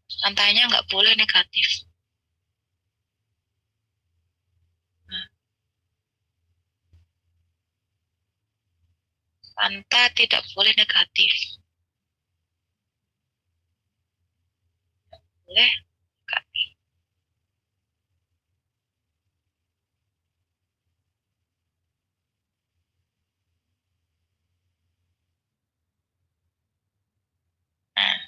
Konstantanya nggak boleh negatif. Konstanta tidak boleh negatif. Boleh negatif. Nah,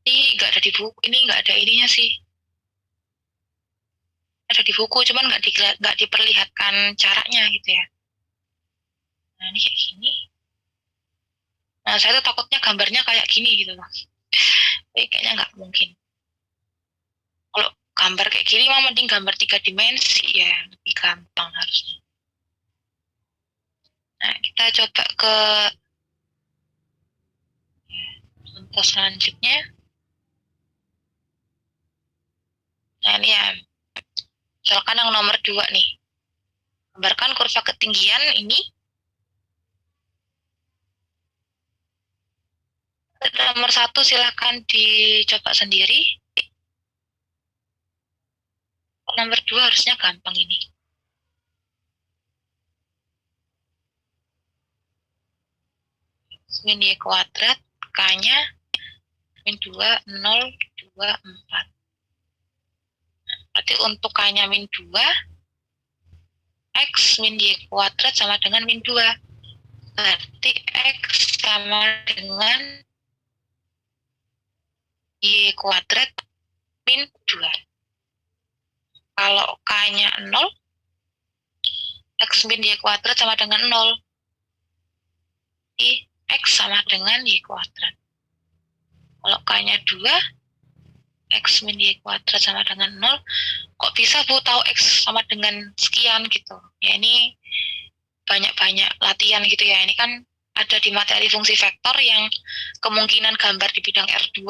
ini nggak ada di buku, ini nggak ada ininya sih. Ada di buku, cuman nggak diperlihatkan caranya gitu ya. Nah, ini kayak gini. Nah, saya tuh takutnya gambarnya kayak gini gitu loh. Tapi kayaknya nggak mungkin. Kalau gambar kayak gini mah mending gambar 3 dimensi ya, lebih gampang harusnya. Nah, kita coba ke contoh selanjutnya. Nah, Nah, ini ya. Misalkan yang nomor 2 nih. Gambarkan kurva ketinggian ini. Nomor 1 silahkan dicoba sendiri. Nomor 2 harusnya gampang ini. Min Y kuadrat, K-nya min 2, 0, 2, 4. Berarti untuk K-nya min 2, X min Y kuadrat sama dengan min 2. Berarti X sama dengan Y kuadrat min 2. Kalau K-nya 0, X min Y kuadrat sama dengan 0. Jadi X sama dengan Y kuadrat. Kalau K-nya 2, X min Y kuadrat sama dengan 0. Kok bisa Bu tahu X sama dengan sekian gitu? Ya ini banyak-banyak latihan gitu ya. Ini kan ada di materi fungsi vektor yang kemungkinan gambar di bidang R2,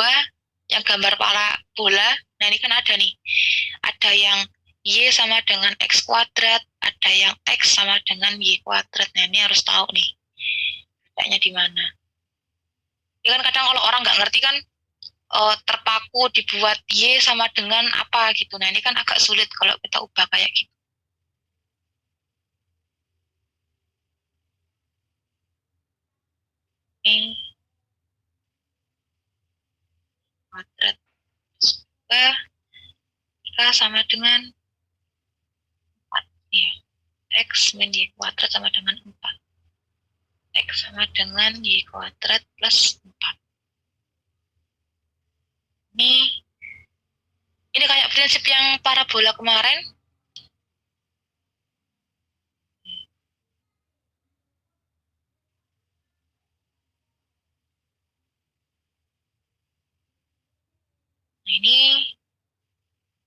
yang gambar parabola. Nah ini kan ada nih. Ada yang Y sama dengan X kuadrat, ada yang X sama dengan Y kuadrat. Nah ini harus tahu nih. Bedanya di mana. Ya kan kadang kalau orang nggak ngerti kan, terpaku dibuat Y sama dengan apa gitu. Nah ini kan agak sulit kalau kita ubah kayak gitu. Ini kuadrat K sama dengan 4 ya. X min Y kuadrat sama dengan 4. X sama dengan Y kuadrat plus 4. Ini kayak prinsip yang parabola kemarin. Nah,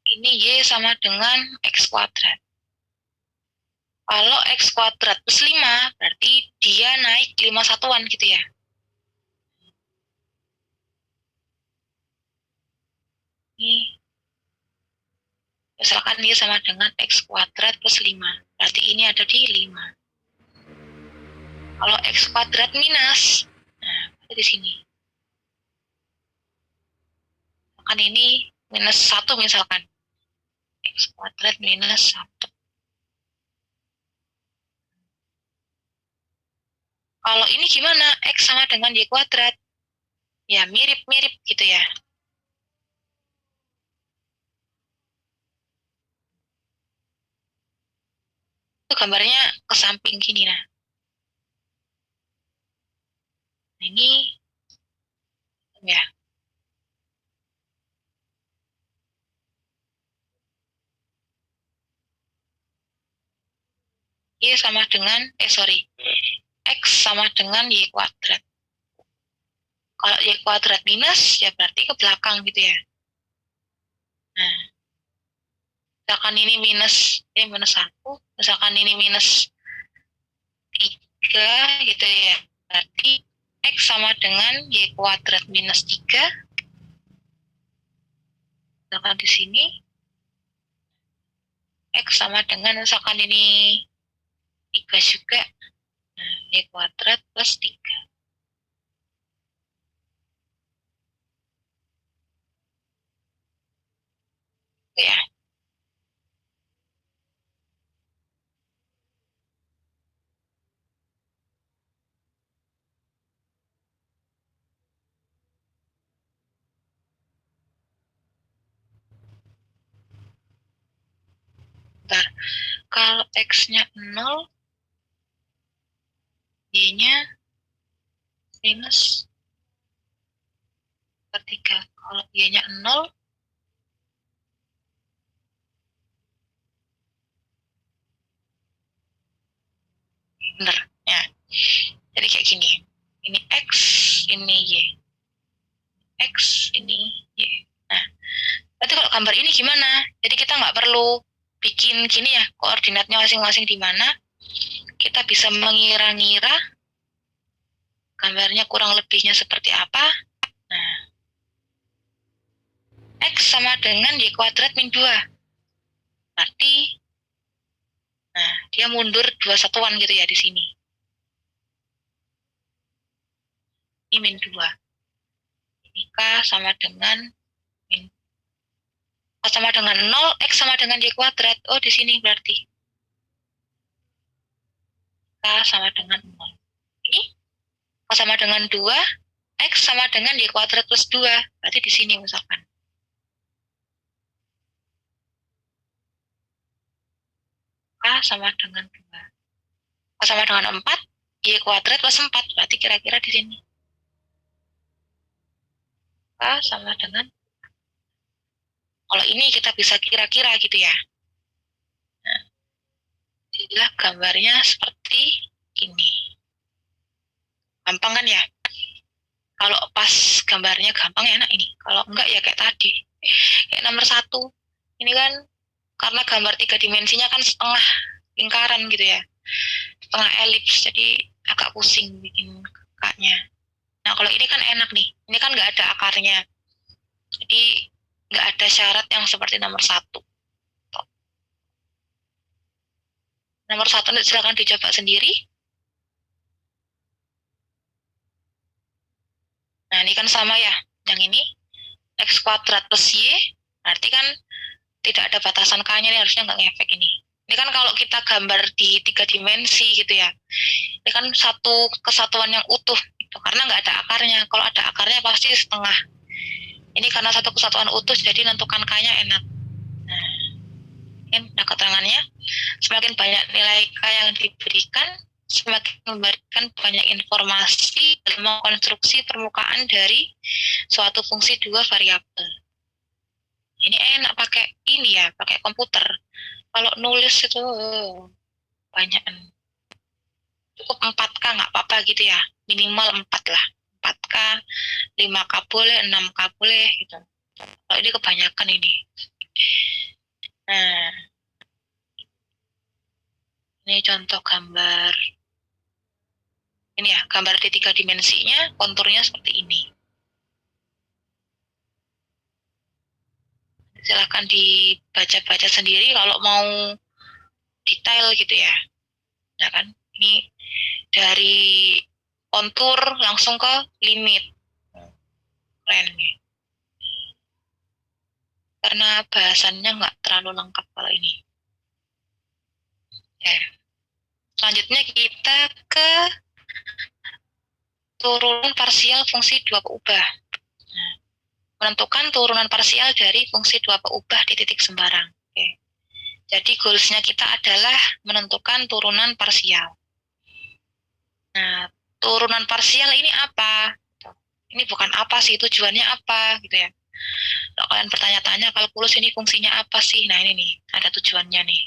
ini Y sama dengan X kuadrat. Kalau X kuadrat plus 5, berarti dia naik 5 satuan gitu ya. Ini, misalkan Y sama dengan X kuadrat plus 5, berarti ini ada di 5. Kalau X kuadrat minus, nah, ada di sini. Misalkan ini minus 1 misalkan. X kuadrat minus 1. Kalau ini gimana? X sama dengan Y kuadrat. Ya, mirip-mirip gitu ya. Itu gambarnya ke samping gini nah. Nah, ini ya. Y sama dengan, X sama dengan Y kuadrat. Kalau Y kuadrat minus, ya berarti ke belakang gitu ya. Nah, misalkan ini minus 1, misalkan ini minus 3 gitu ya. Berarti X sama dengan Y kuadrat minus 3. Misalkan di sini, X sama dengan, misalkan ini 3 juga. Nah, Y kuadrat plus 3. Ya. Bentar. Kalau X-nya 0, Y-nya minus 3. Kalau Y-nya 0, bener ya. Jadi kayak gini. Ini X, ini Y. X, ini Y. Nah, berarti kalau gambar ini gimana? Jadi kita nggak perlu bikin gini ya, koordinatnya masing-masing di mana. Kita bisa mengira-ngira gambarnya kurang lebihnya seperti apa. Nah, X sama dengan Y kuadrat min 2. Berarti, nah, dia mundur 2 satuan gitu ya di sini. Ini min 2. Ini K sama dengan min K sama dengan 0, X sama dengan Y kuadrat. Oh, di sini berarti. K sama dengan 0. Ini K sama dengan 2, X sama dengan Y kuadrat plus 2. Berarti di sini misalkan. K sama dengan 2. K sama dengan 4, Y kuadrat plus 4. Berarti kira-kira di sini. K sama dengan, kalau ini kita bisa kira-kira gitu ya. Nah, jadilah gambarnya seperti ini. Gampang kan ya? Kalau pas gambarnya gampang enak ini. Kalau enggak ya kayak tadi. Kayak nomor 1. Ini kan karena gambar 3 dimensinya kan setengah lingkaran gitu ya. Setengah elips. Jadi agak pusing bikin kakaknya. Nah kalau ini kan enak nih. Ini kan nggak ada akarnya. Jadi nggak ada syarat yang seperti nomor 1. Nomor 1 silakan dicoba sendiri. Nah ini kan sama ya. Yang ini X kuadrat plus Y. Berarti kan tidak ada batasan K-nya, ini harusnya nggak ngefek ini. Ini kan kalau kita gambar di 3 dimensi gitu ya. Ini kan satu kesatuan yang utuh gitu. Karena nggak ada akarnya. Kalau ada akarnya pasti setengah. Ini karena satu kesatuan utuh jadi nentukan K-nya enak. Nah, ini ada keterangannya. Semakin banyak nilai K yang diberikan, semakin memberikan banyak informasi dalam konstruksi permukaan dari suatu fungsi 2 variabel. Ini enak pakai ini ya, pakai komputer. Kalau nulis itu banyak. Cukup 4K nggak apa-apa gitu ya. Minimal 4 lah. 4K, 5K boleh, 6K boleh gitu. Kalau ini kebanyakan ini. Nah, ini contoh gambar. Ini ya, gambar di 3 dimensinya, konturnya seperti ini. Silahkan dibaca-baca sendiri kalau mau detail gitu ya. Nah kan, ini dari kontur langsung ke limit. Keren nih. Karena bahasannya nggak terlalu lengkap kalau ini. Ya. Selanjutnya kita ke turunan parsial fungsi 2 peubah. Nah, menentukan turunan parsial dari fungsi 2 peubah di titik sembarang. Oke. Jadi goalsnya kita adalah menentukan turunan parsial. Nah, turunan parsial ini apa? Ini bukan apa sih, tujuannya apa gitu ya. Kalau kalian bertanya-tanya kalkulus ini fungsinya apa sih? Nah ini nih, ada tujuannya nih.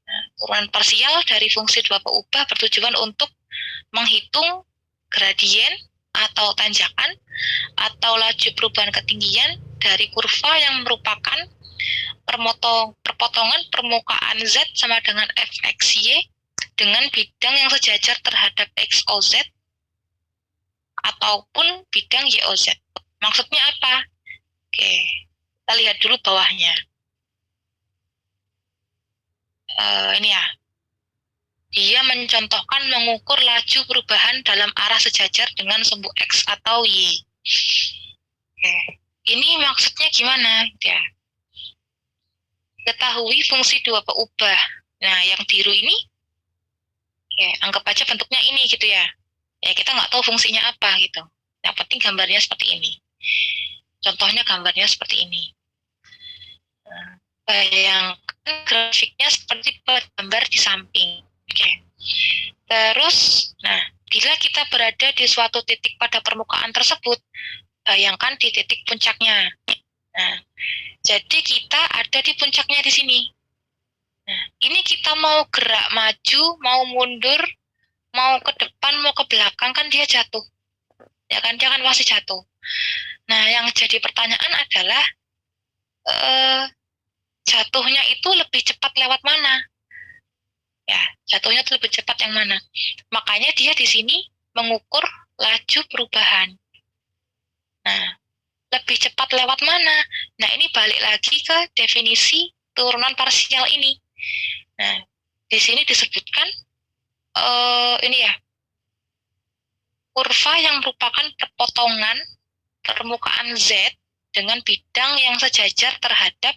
Nah, turunan parsial dari fungsi 2 peubah bertujuan untuk menghitung gradien atau tanjakan atau laju perubahan ketinggian dari kurva yang merupakan perpotongan permukaan Z sama dengan fxy dengan bidang yang sejajar terhadap xoz ataupun bidang yoz. Maksudnya apa? Oke, kita lihat dulu bawahnya. Ini ya, dia mencontohkan mengukur laju perubahan dalam arah sejajar dengan sumbu X atau Y. Oke. Ini maksudnya gimana? Ya. Ketahui fungsi 2 peubah. Nah, yang biru ini, ya, anggap aja bentuknya ini gitu ya. Ya, kita nggak tahu fungsinya apa gitu. Yang penting gambarnya seperti ini. Contohnya gambarnya seperti ini. Bayangkan grafiknya seperti gambar di samping. Oke. Terus, nah, bila kita berada di suatu titik pada permukaan tersebut, bayangkan di titik puncaknya. Nah, jadi kita ada di puncaknya di sini. Nah, ini kita mau gerak maju, mau mundur, mau ke depan, mau ke belakang, kan dia jatuh. Ya kan, dia kan pasti jatuh. Nah, yang jadi pertanyaan adalah, jatuhnya itu lebih cepat lewat mana? Ya, jatuhnya itu lebih cepat yang mana? Makanya dia di sini mengukur laju perubahan. Nah, lebih cepat lewat mana? Nah, ini balik lagi ke definisi turunan parsial ini. Nah, di sini disebutkan ini ya, kurva yang merupakan perpotongan permukaan Z dengan bidang yang sejajar terhadap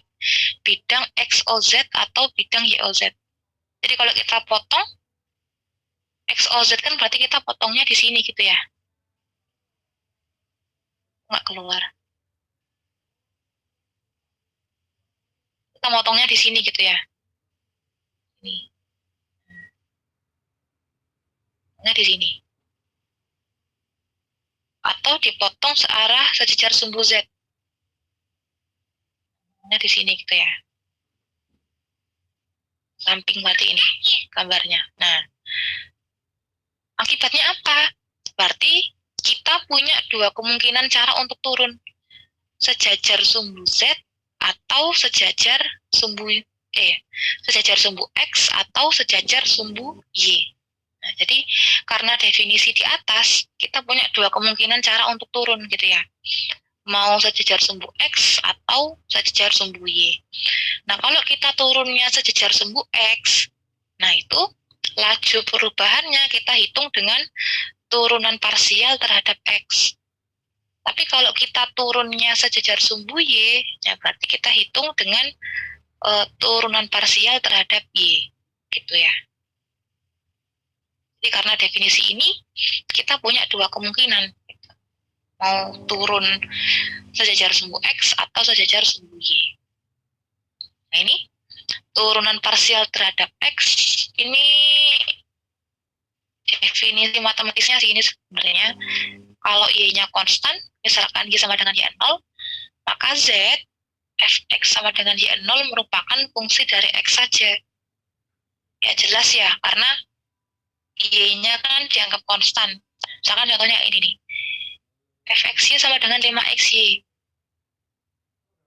bidang XOZ atau bidang YOZ. Jadi kalau kita potong XOZ kan berarti kita potongnya di sini gitu ya. Nggak keluar. Kita potongnya di sini gitu ya. Ini. Potongnya di sini. Atau dipotong searah sejajar sumbu Z. Potongnya di sini gitu ya. Samping berarti ini gambarnya. Nah, akibatnya apa? Berarti kita punya dua kemungkinan cara untuk turun. Sejajar sumbu Z atau sejajar sumbu sejajar sumbu X atau sejajar sumbu Y. Nah, jadi karena definisi di atas, kita punya dua kemungkinan cara untuk turun gitu ya. Mau sejajar sumbu X atau sejajar sumbu Y. Nah, kalau kita turunnya sejajar sumbu X, nah itu laju perubahannya kita hitung dengan turunan parsial terhadap X. Tapi kalau kita turunnya sejajar sumbu Y, ya berarti kita hitung dengan turunan parsial terhadap Y. Gitu ya. Jadi karena definisi ini, kita punya dua kemungkinan. Mau turun sejajar sumbu X atau sejajar sumbu Y. Nah ini, turunan parsial terhadap X, ini definisi matematisnya sih ini sebenarnya. Kalau Y-nya konstan, misalkan Y sama dengan Y0, maka Z, Fx sama dengan Y0 merupakan fungsi dari X saja. Ya jelas ya, karena Y-nya kan dianggap konstan. Misalkan contohnya ini nih. Fxy sama dengan 5xy.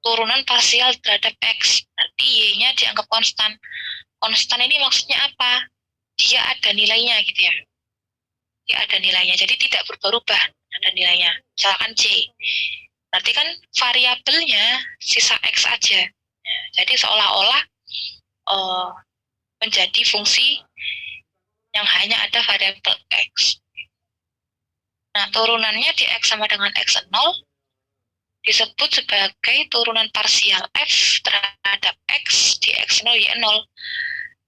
Turunan parsial terhadap X. Berarti Y-nya dianggap konstan. Konstan ini maksudnya apa? Dia ada nilainya gitu ya. Dia ada nilainya. Jadi tidak berubah-ubah ada nilainya. Misalkan C. Berarti kan variabelnya sisa X aja. Jadi seolah-olah menjadi fungsi yang hanya ada variabel X. Nah, turunannya di X sama dengan X0 disebut sebagai turunan parsial F terhadap X di X0 Y0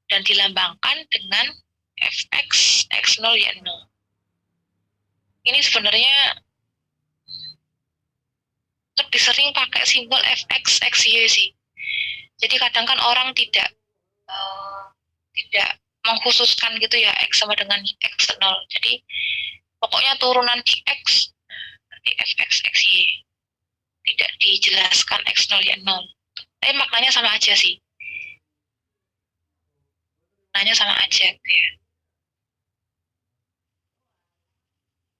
dan dilambangkan dengan Fx X0 Y0. Ini sebenarnya lebih sering pakai simbol Fx Xy sih. Jadi kadang kan orang tidak mengkhususkan gitu ya X sama dengan X0. Jadi pokoknya turunan di X di Fx Xy. Tidak dijelaskan X0 Y0. Tapi maknanya sama aja sih. Maknanya sama aja gitu ya.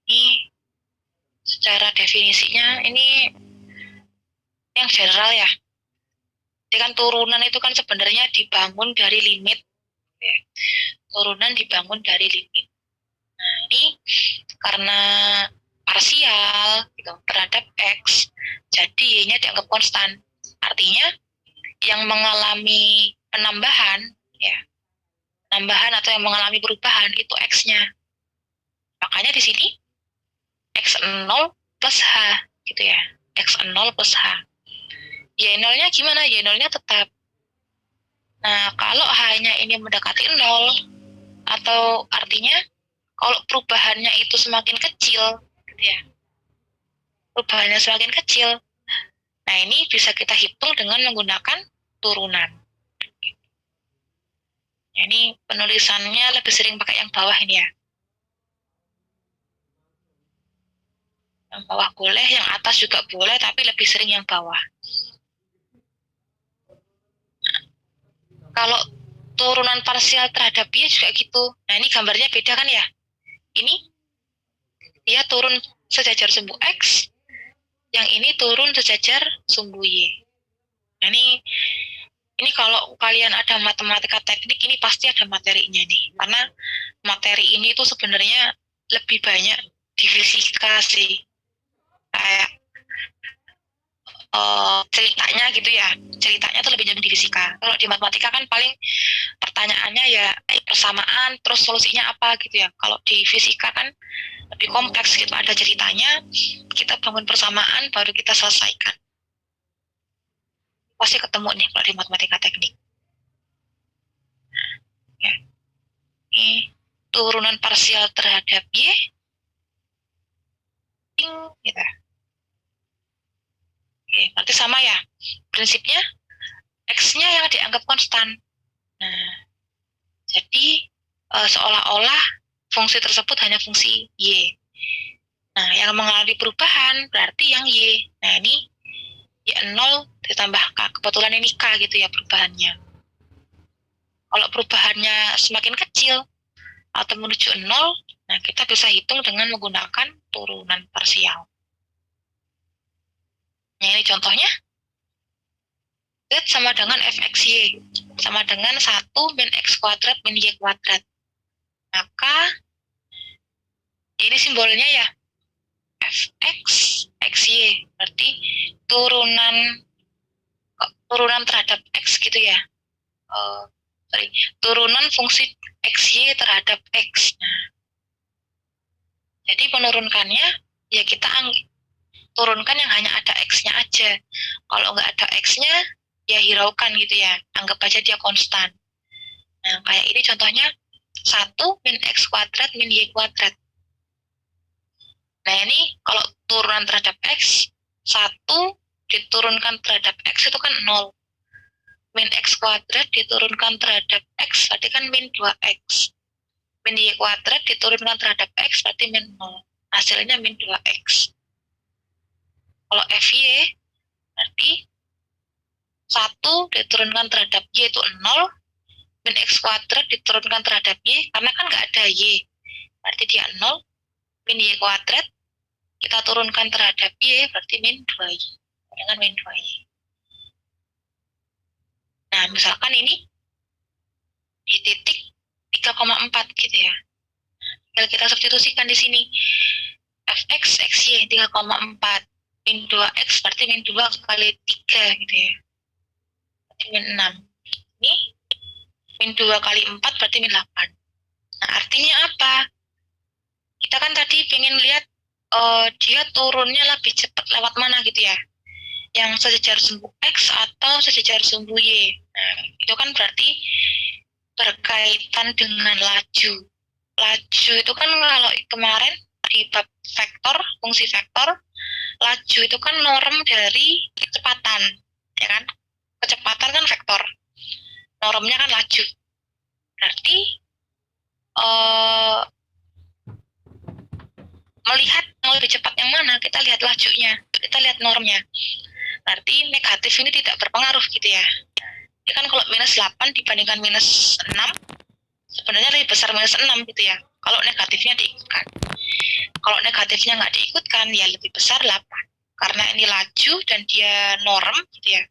Ini secara definisinya ini yang general ya. Jadi kan turunan itu kan sebenarnya dibangun dari limit. Ya. Turunan dibangun dari limit. Nah, ini karena parsial gitu, terhadap X, jadi Y-nya dianggap konstan. Artinya yang mengalami penambahan, ya, penambahan atau yang mengalami perubahan itu X-nya. Makanya di sini X0 plus H, gitu ya. X0 plus H. Y0-nya gimana? Y0-nya tetap. Nah, kalau H-nya ini mendekati 0, atau artinya kalau perubahannya itu semakin kecil, gitu ya. Perubahannya semakin kecil. Nah, ini bisa kita hitung dengan menggunakan turunan. Ya, ini penulisannya lebih sering pakai yang bawah ini ya. Yang bawah boleh, yang atas juga boleh, tapi lebih sering yang bawah. Kalau turunan parsial terhadap Y juga gitu. Nah, ini gambarnya beda kan ya? Ini dia turun sejajar sumbu X, yang ini turun sejajar sumbu Y. Nah, ini kalau kalian ada matematika teknik, ini pasti ada materinya nih. Karena materi ini tuh sebenarnya lebih banyak di fisika sih. Kayak ceritanya gitu ya. Ceritanya tuh lebih jauh di fisika. Kalau di matematika kan paling pertanyaannya ya persamaan, terus solusinya apa gitu ya. Kalau di fisika kan lebih kompleks gitu, ada ceritanya, kita bangun persamaan, baru kita selesaikan. Pasti ketemu nih kalau di matematika teknik. Ya. Ini turunan parsial terhadap Y, gitu. Oke, nanti sama ya. Prinsipnya, X-nya yang dianggap konstan. Nah, jadi seolah-olah fungsi tersebut hanya fungsi Y. Nah, yang mengalami perubahan berarti yang Y. Nah, ini Y0 ditambah K. Kebetulan ini K gitu ya perubahannya. Kalau perubahannya semakin kecil atau menuju 0, nah kita bisa hitung dengan menggunakan turunan parsial. Nah, ini contohnya. Z sama dengan fxy sama dengan 1 min x kuadrat min y kuadrat. Maka ini simbolnya ya fx xy, berarti turunan terhadap x gitu ya. Turunan fungsi xy terhadap x. Nah, jadi menurunkannya ya kita turunkan yang hanya ada x-nya aja. Kalau nggak ada x-nya ya hiraukan gitu ya, anggap aja dia konstan. Nah, kayak ini contohnya 1 min x kuadrat min y kuadrat. Nah, ini kalau turunan terhadap x, 1 diturunkan terhadap x itu kan 0. Min x kuadrat diturunkan terhadap x berarti kan min 2x. Min y kuadrat diturunkan terhadap x berarti min 0. Hasilnya min 2x. Kalau fy berarti 1 diturunkan terhadap y itu 0, min x kuadrat diturunkan terhadap y, karena kan nggak ada y, berarti dia 0, min y kuadrat, kita turunkan terhadap y, berarti min 2y, dengan min 2y. Nah, misalkan ini di titik 3,4 gitu ya. Tinggal kita substitusikan di sini. Fx, xy 3,4. Min 2x berarti min 2 kali 3 gitu ya. Berarti min 6. Ini min 2 kali 4 berarti min 8. Nah, artinya apa? Kita kan tadi pengen lihat dia turunnya lebih cepat lewat mana gitu ya. Yang sejajar sumbu X atau sejajar sumbu Y. Nah, itu kan berarti berkaitan dengan laju. Laju itu kan kalau kemarin di bab vektor, fungsi vektor, laju itu kan norm dari kecepatan, ya kan? Kecepatan kan vektor, normnya kan laju. Berarti melihat yang lebih cepat yang mana, kita lihat lajunya, kita lihat normnya. Berarti negatif ini tidak berpengaruh gitu ya. Ini kan kalau minus 8 dibandingkan minus 6, sebenarnya lebih besar minus 6 gitu ya. Kalau negatifnya diikutkan. Kalau negatifnya nggak diikutkan, ya lebih besar 8. Karena ini laju dan dia norm gitu ya.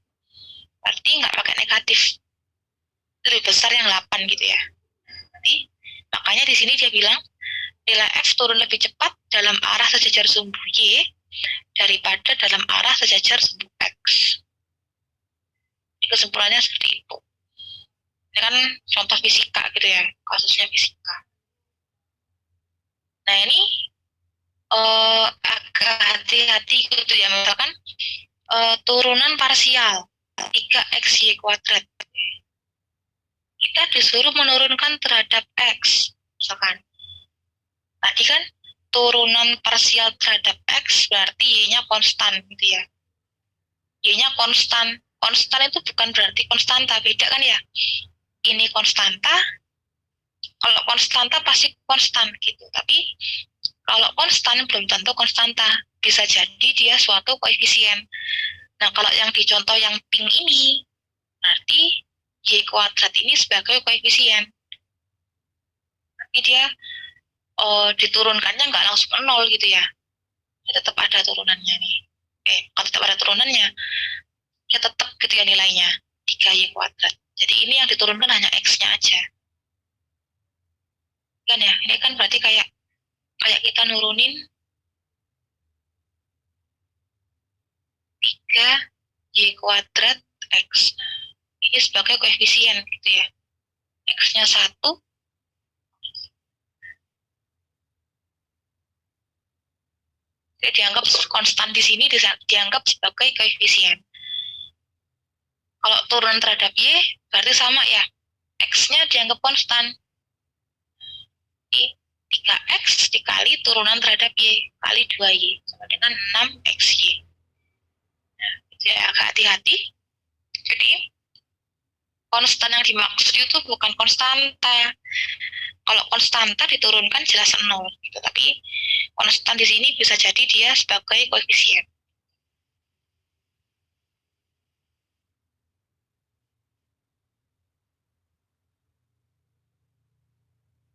Berarti nggak pakai negatif. Lebih besar yang 8 gitu ya. Jadi, makanya di sini dia bilang, nilai F turun lebih cepat dalam arah sejajar sumbu Y daripada dalam arah sejajar sumbu X. Jadi kesimpulannya seperti itu. Ini kan contoh fisika gitu ya, kasusnya fisika. Nah, ini agak hati-hati gitu ya, misalkan turunan parsial 3xy kuadrat. Kita disuruh menurunkan terhadap x, misalkan. Tadi kan turunan parsial terhadap x berarti y-nya konstan gitu ya. Y-nya konstan. Konstan itu bukan berarti konstanta, beda kan ya. Ini konstanta, kalau konstanta pasti konstan gitu. Tapi kalau konstan belum tentu konstanta. Bisa jadi dia suatu koefisien. Nah, kalau yang di contoh yang pink ini, berarti y kuadrat ini sebagai koefisien. Tapi dia diturunkannya nggak langsung 0 gitu ya. Dia tetap ada turunannya nih. Kalau tetap ada turunannya, ya tetap gitu ya nilainya, 3y kuadrat. Jadi ini yang diturunkan hanya x-nya aja. Kan ya, ini kan berarti kayak kita nurunin 3 Y kuadrat X. Nah, ini sebagai koefisien gitu ya. X-nya 1, dianggap konstan di sini dianggap sebagai koefisien. Kalau turunan terhadap Y, berarti sama ya. X-nya dianggap konstan. Jadi 3X dikali turunan terhadap Y, kali 2Y. Sama dengan 6XY. Nah, itu ya, agak hati-hati. Jadi, konstan yang dimaksud itu bukan konstanta. Kalau konstanta diturunkan jelas 0. Gitu. Tapi, konstan di sini bisa jadi dia sebagai koefisien.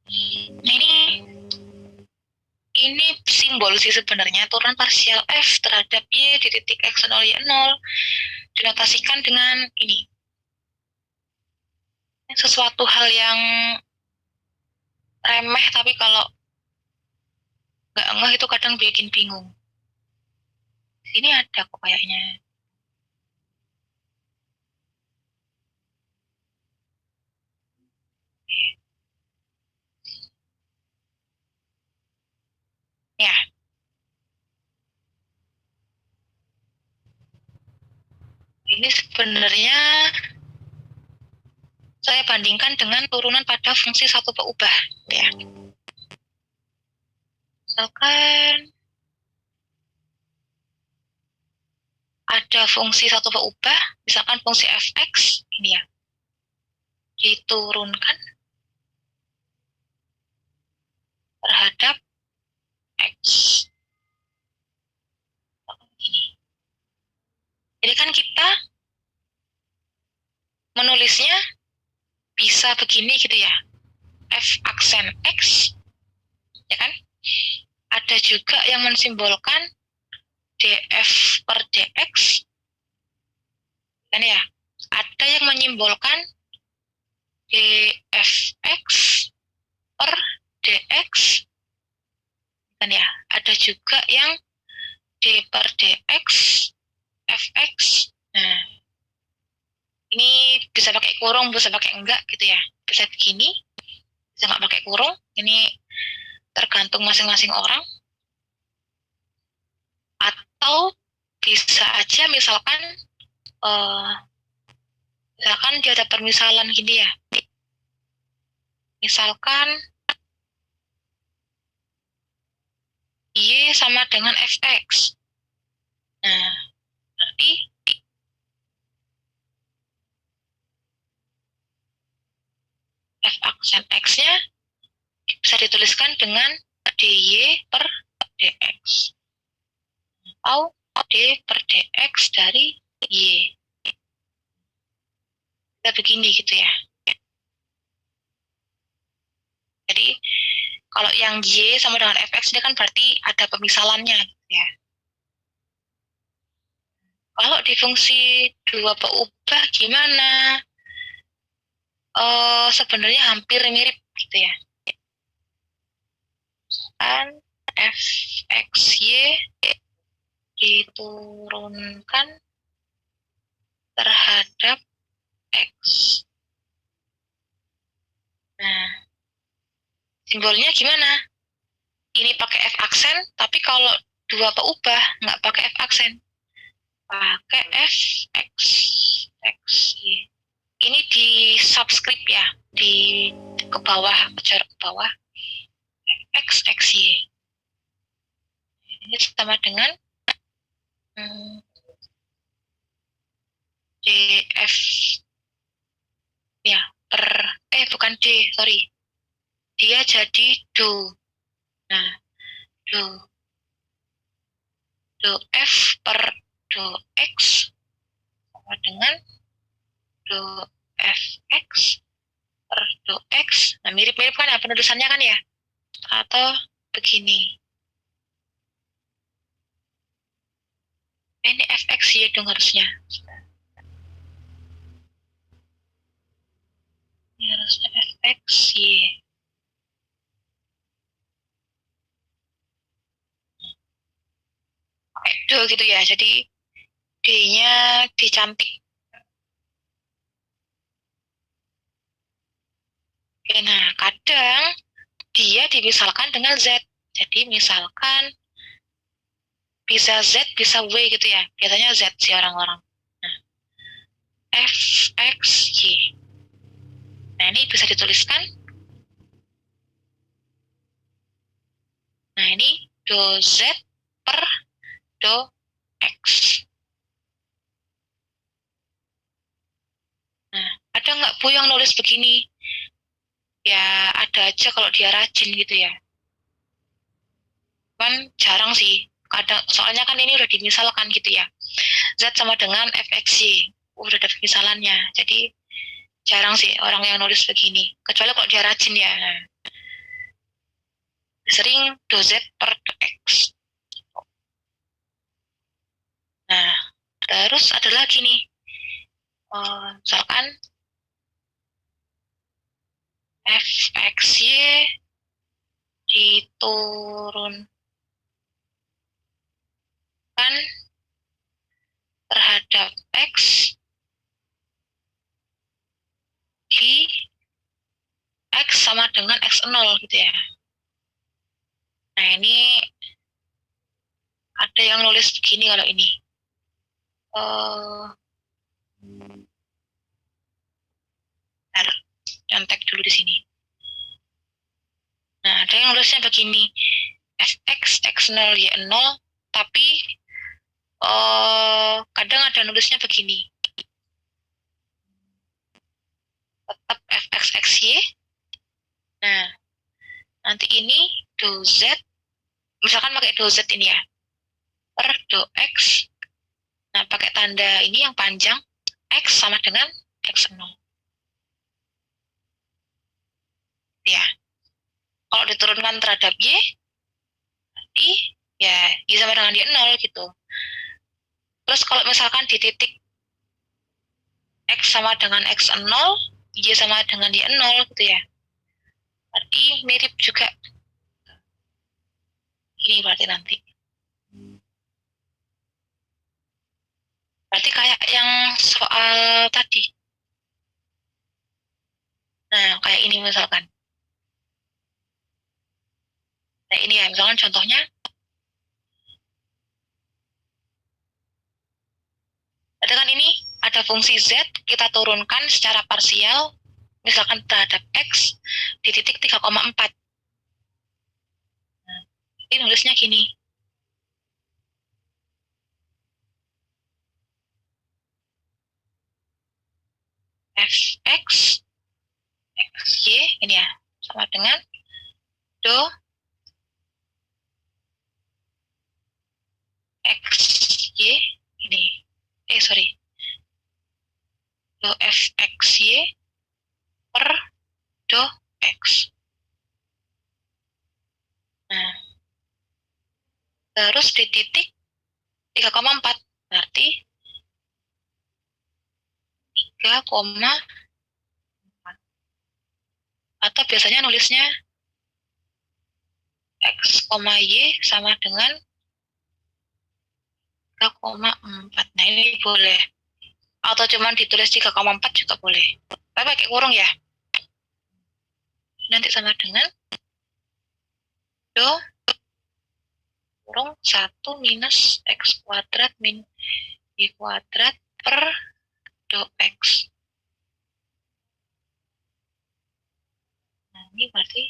Nah, ini simbol sih sebenarnya, turunan parsial F terhadap Y di titik X0, Y0 dinotasikan dengan ini. Sesuatu hal yang remeh, tapi kalau nggak ngeh itu kadang bikin bingung. Di sini ada kok kayaknya. Ya, ini sebenarnya saya bandingkan dengan turunan pada fungsi satu berubah. Ya. Misalkan ada fungsi satu berubah, misalkan fungsi fx, ini ya, diturunkan terhadap x. Jadi kan kita menulisnya bisa begini gitu ya, f aksen x, ya kan? Ada juga yang mensimbolkan df per dx, kan ya? Ada yang menyimbolkan dfx per dx, kan ya? Ada juga yang d per dx fx. Nah, ini bisa pakai kurung, bisa pakai enggak gitu ya. Bisa begini, bisa nggak pakai kurung. Ini tergantung masing-masing orang. Atau bisa aja misalkan dia ada permisalan gini ya. Misalkan Y sama dengan fx. Nah, nanti f aksen x-nya bisa dituliskan dengan dy per dx. Atau d per dx dari y. Kita begini gitu ya. Jadi kalau yang y sama dengan fx ini kan berarti ada pemisalannya gitu ya. Kalau di fungsi dua berubah gimana? Sebenarnya hampir mirip gitu ya. Kan fxy diturunkan terhadap x. Nah, simbolnya gimana? Ini pakai f aksen, tapi kalau dua berubah nggak pakai f aksen, pakai f x y. Ini di subscript ya, di ke bawah, jarak ke bawah, x y. Ini sama dengan df ya per bukan d, sorry, dia jadi do. Nah, do f per do x sama dengan do fx per do x. Nah, mirip-mirip kan ya penulisannya kan ya? Atau begini. Ini fx y dong harusnya. Ini harusnya fx y. Do gitu ya. Jadi D-nya dicampik. Oke, nah kadang dia dimisalkan dengan Z. Jadi misalkan bisa Z, bisa W gitu ya. Biasanya Z sih orang-orang. Nah, F, X, Y. Nah, ini bisa dituliskan. Nah, ini do Z per do X. Nah, ada nggak Bu yang nulis begini? Ya, ada aja kalau dia rajin gitu ya. Kan jarang sih. Kadang, soalnya kan ini udah dimisalkan gitu ya. Z sama dengan FXY. Udah ada misalannya. Jadi, jarang sih orang yang nulis begini. Kecuali kalau dia rajin ya. Nah, sering do Z per do X. Nah, terus ada lagi nih. Misalkan FXY diturunkan terhadap X di X sama dengan X0 gitu ya. Nah, ini ada yang nulis begini kalau ini. Bentar, nyontek dulu di sini. Nah, ada yang nulisnya begini. Fx, X0, Y0, tapi kadang ada nulisnya begini. Tetap Fx, Xy. Nah, nanti ini do Z, misalkan pakai do Z ini ya, per do X. Nah, pakai tanda ini yang panjang, X sama dengan X0. Ya, kalau diturunkan terhadap Y, berarti ya Y sama dengan Y0 gitu. Terus kalau misalkan di titik X sama dengan X0, Y sama dengan Y0 gitu ya. Berarti mirip juga. Ini berarti nanti. Berarti kayak yang soal tadi. Nah, kayak ini misalkan. Nah, ini ya, misalkan contohnya. Ada kan ini, ada fungsi Z, kita turunkan secara parsial, misalkan terhadap X, di titik 3,4. Nah, ini nulisnya gini. Fx, Xy, ini ya, sama dengan do Xy, ini. Sorry. Do Fxy per do X. Nah, terus di titik 3,4, berarti 3,4. Atau biasanya nulisnya X, Y sama dengan 3,4. Nah, ini boleh. Atau cuman ditulis 3,4 juga boleh. Tapi pakai kurung ya. Nanti sama dengan do kurung 1 minus X kuadrat min Y kuadrat per do X. Nah, ini berarti,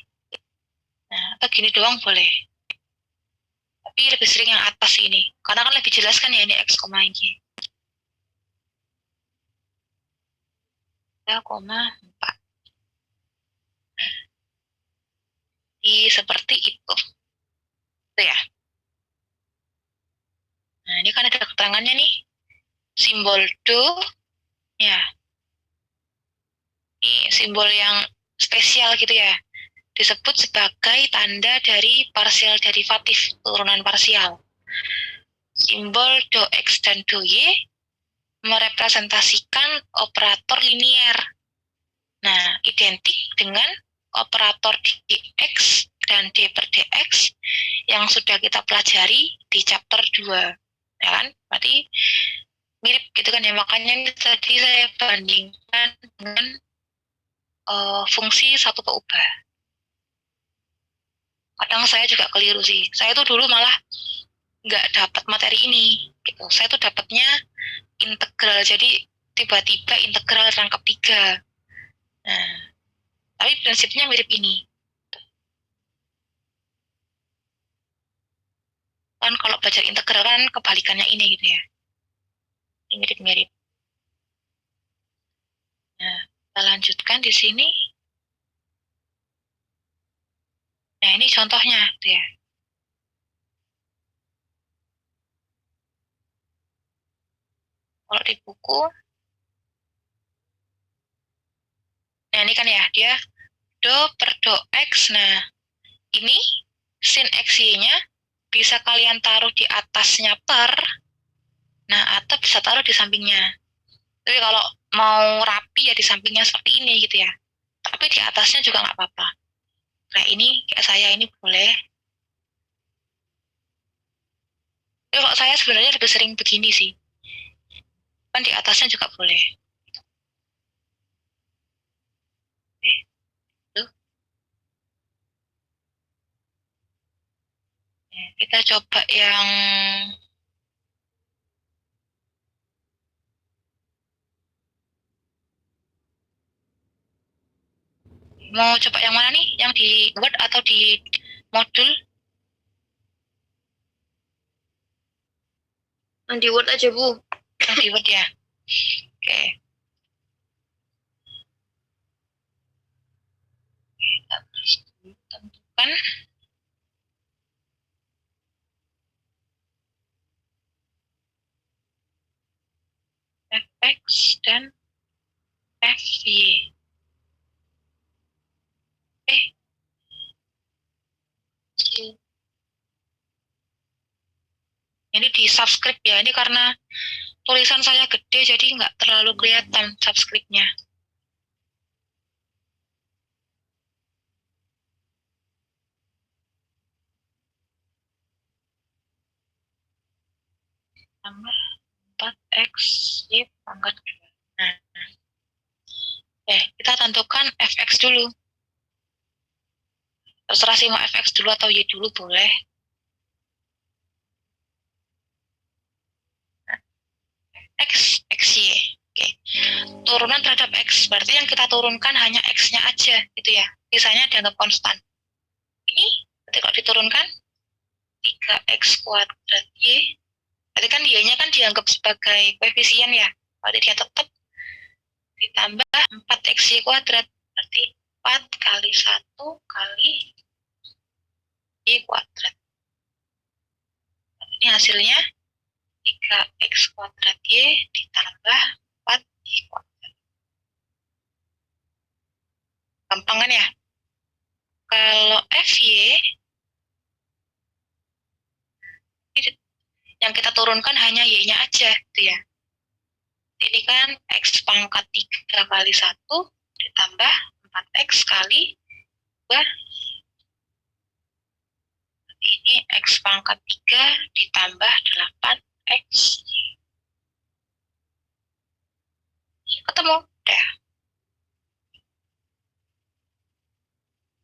nah, atau gini doang boleh. Tapi lebih sering yang atas ini. Karena kan lebih jelas kan ya ini X, Y. 3,4. Seperti itu. Itu ya. Nah, ini kan ada keterangannya nih. Simbol do, ya. Ini simbol yang spesial gitu ya. Disebut sebagai tanda dari parsial derivatif, turunan parsial. Simbol do X dan do Y merepresentasikan operator linier. Nah, identik dengan operator dx dan d per dx yang sudah kita pelajari di chapter 2. Ya kan? Berarti mirip gitu kan ya, makanya ini tadi saya bandingkan dengan fungsi satu keubah. Kadang saya juga keliru sih, saya tuh dulu malah nggak dapat materi ini gitu, saya tuh dapatnya integral, jadi tiba-tiba integral rangkap 3. Nah, tapi prinsipnya mirip ini kan, kalau belajar integral kan kebalikannya ini gitu ya, ini mirip-mirip. Nah, kita lanjutkan di sini. Nah, ini contohnya tuh ya. Kalau di buku, nah ini kan ya, dia do per do x. Nah, ini sin xy-nya bisa kalian taruh di atasnya per, nah atau bisa taruh di sampingnya. Tapi kalau mau rapi ya di sampingnya seperti ini gitu ya. Tapi di atasnya juga nggak apa-apa. Kayak ini, kayak saya ini boleh. Tapi kalau saya sebenarnya lebih sering begini sih. Kan di atasnya juga boleh. Tuh. Kita coba yang mau coba yang mana nih? Yang di Word atau di modul?
Yang di Word aja, Bu.
Yang di Word ya. Oke. Kita terus tentukan fx dan fy. Ini di subscribe ya. Ini karena tulisan saya gede jadi nggak terlalu kelihatan subscribe-nya. Tambah 4x y pangkat 2. Nah, kita tentukan fx dulu. Terserah sih mau fx dulu atau y dulu boleh. X, xy. Oke. Turunan terhadap x, berarti yang kita turunkan hanya x-nya aja gitu ya. Sisanya dianggap konstan. Ini berarti kalau diturunkan 3x kuadrat y. Berarti kan y-nya kan dianggap sebagai koefisien ya. Berarti dia tetap ditambah 4xy kuadrat. Berarti 4 kali 1 kali y kuadrat. Ini hasilnya 3x kuadrat y ditambah 4y kuadrat. Gampang kan ya? Kalau fy, yang kita turunkan hanya y-nya aja gitu ya. Ini kan x pangkat 3 kali 1 ditambah 4x kali 2. Ini x pangkat 3 ditambah 8x. Ketemu ya.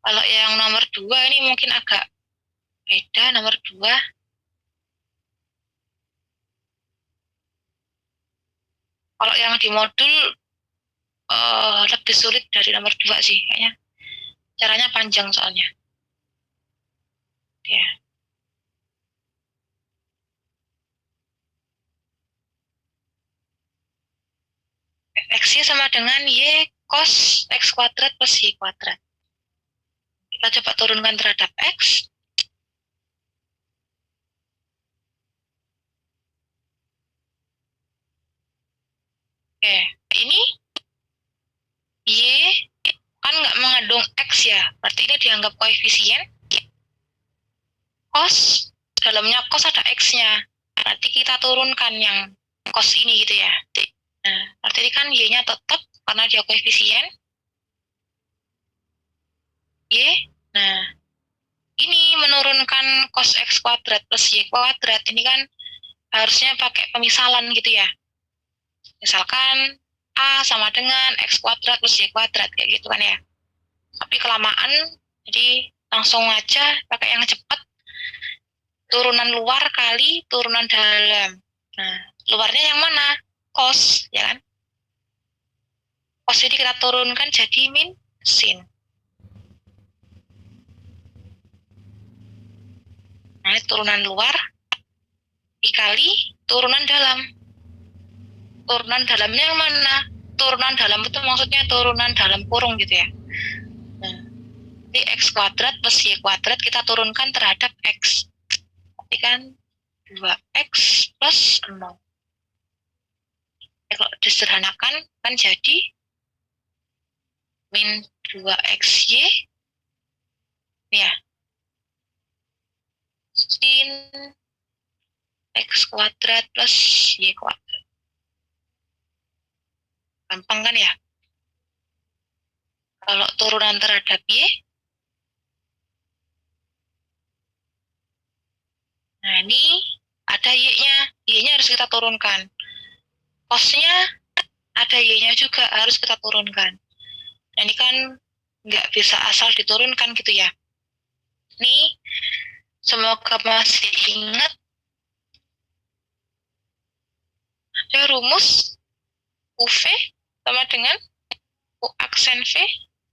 Kalau yang nomor 2 ini mungkin agak beda. Nomor 2 kalau yang di modul lebih sulit dari nomor 2 sih kayaknya. Caranya panjang soalnya. Ya. X-nya sama dengan y cos x kuadrat plus y kuadrat. Kita coba turunkan terhadap x. Oke, ini y kan nggak mengandung x ya, berarti ini dianggap koefisien. Cos, dalamnya cos ada x-nya, berarti kita turunkan yang cos ini gitu ya. Nah, berarti kan y-nya tetap karena dia koefisien. Y, nah ini menurunkan cos x kuadrat plus y kuadrat, ini kan harusnya pakai pemisalan gitu ya. Misalkan A sama dengan X kuadrat plus Y kuadrat, kayak gitu kan ya. Tapi kelamaan, jadi langsung aja pakai yang cepat. Turunan luar kali turunan dalam. Nah, luarnya yang mana? Cos, ya kan? Cos ini kita turunkan jadi min sin. Nah, ini turunan luar dikali turunan dalam. Turunan dalamnya yang mana? Turunan dalam itu maksudnya turunan dalam kurung gitu ya. Nah, jadi X kuadrat plus Y kuadrat kita turunkan terhadap X. Berarti kan 2X plus 0. Kalau disederhanakan kan jadi min 2XY ini ya, sin X kuadrat plus Y kuadrat. Gampang kan ya? Kalau turunan terhadap Y, nah ini ada Y-nya. Y-nya harus kita turunkan. Cos-nya ada Y-nya juga, harus kita turunkan. Nah, ini kan nggak bisa asal diturunkan gitu ya. Ini semoga masih ingat ada rumus UV sama dengan U aksen V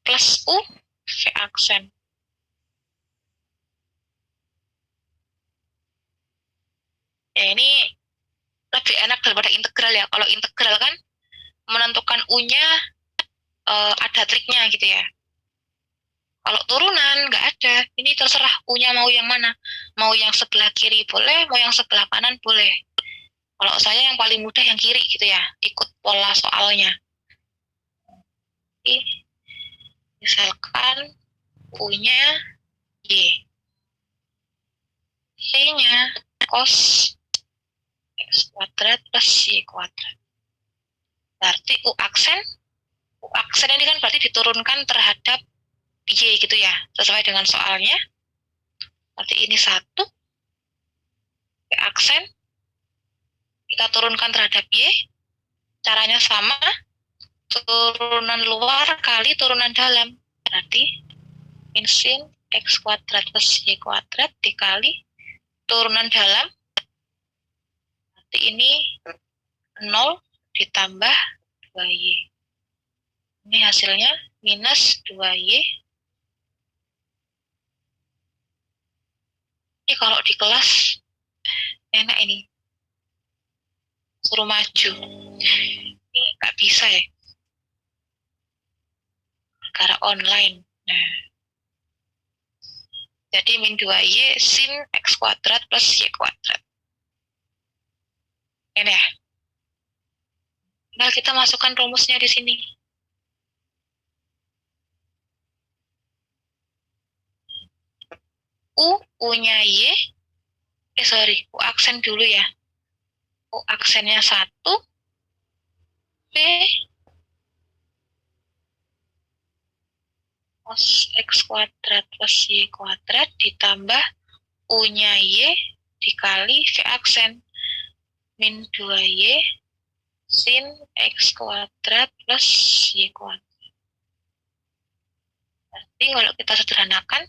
plus U V aksen. Ya, ini lebih enak daripada integral ya. Kalau integral kan menentukan U-nya ada triknya gitu ya. Kalau turunan nggak ada. Ini terserah U-nya mau yang mana. Mau yang sebelah kiri boleh, mau yang sebelah kanan boleh. Kalau saya yang paling mudah yang kiri gitu ya. Ikut pola soalnya. Jadi, misalkan U-nya Y. Y-nya cos X kuadrat plus Y kuadrat. Berarti U aksen ini kan berarti diturunkan terhadap Y gitu ya, sesuai dengan soalnya. Berarti ini 1, Y aksen, kita turunkan terhadap Y, caranya sama, turunan luar kali turunan dalam. Berarti min sin X kuadrat plus Y kuadrat dikali turunan dalam, berarti ini 0 ditambah 2Y. Ini hasilnya minus 2Y. Ini kalau di kelas enak ini. Suruh maju. Ini nggak bisa ya. Karena online. Nah. Jadi min 2Y sin X kuadrat plus Y kuadrat. Ini ya. Nah, kita masukkan rumusnya di sini. U-nya Y, U aksen dulu ya. U aksennya 1, V, cos X kuadrat plus Y kuadrat ditambah U-nya Y dikali V aksen. Min 2Y sin X kuadrat plus Y kuadrat. Berarti kalau kita sederhanakan,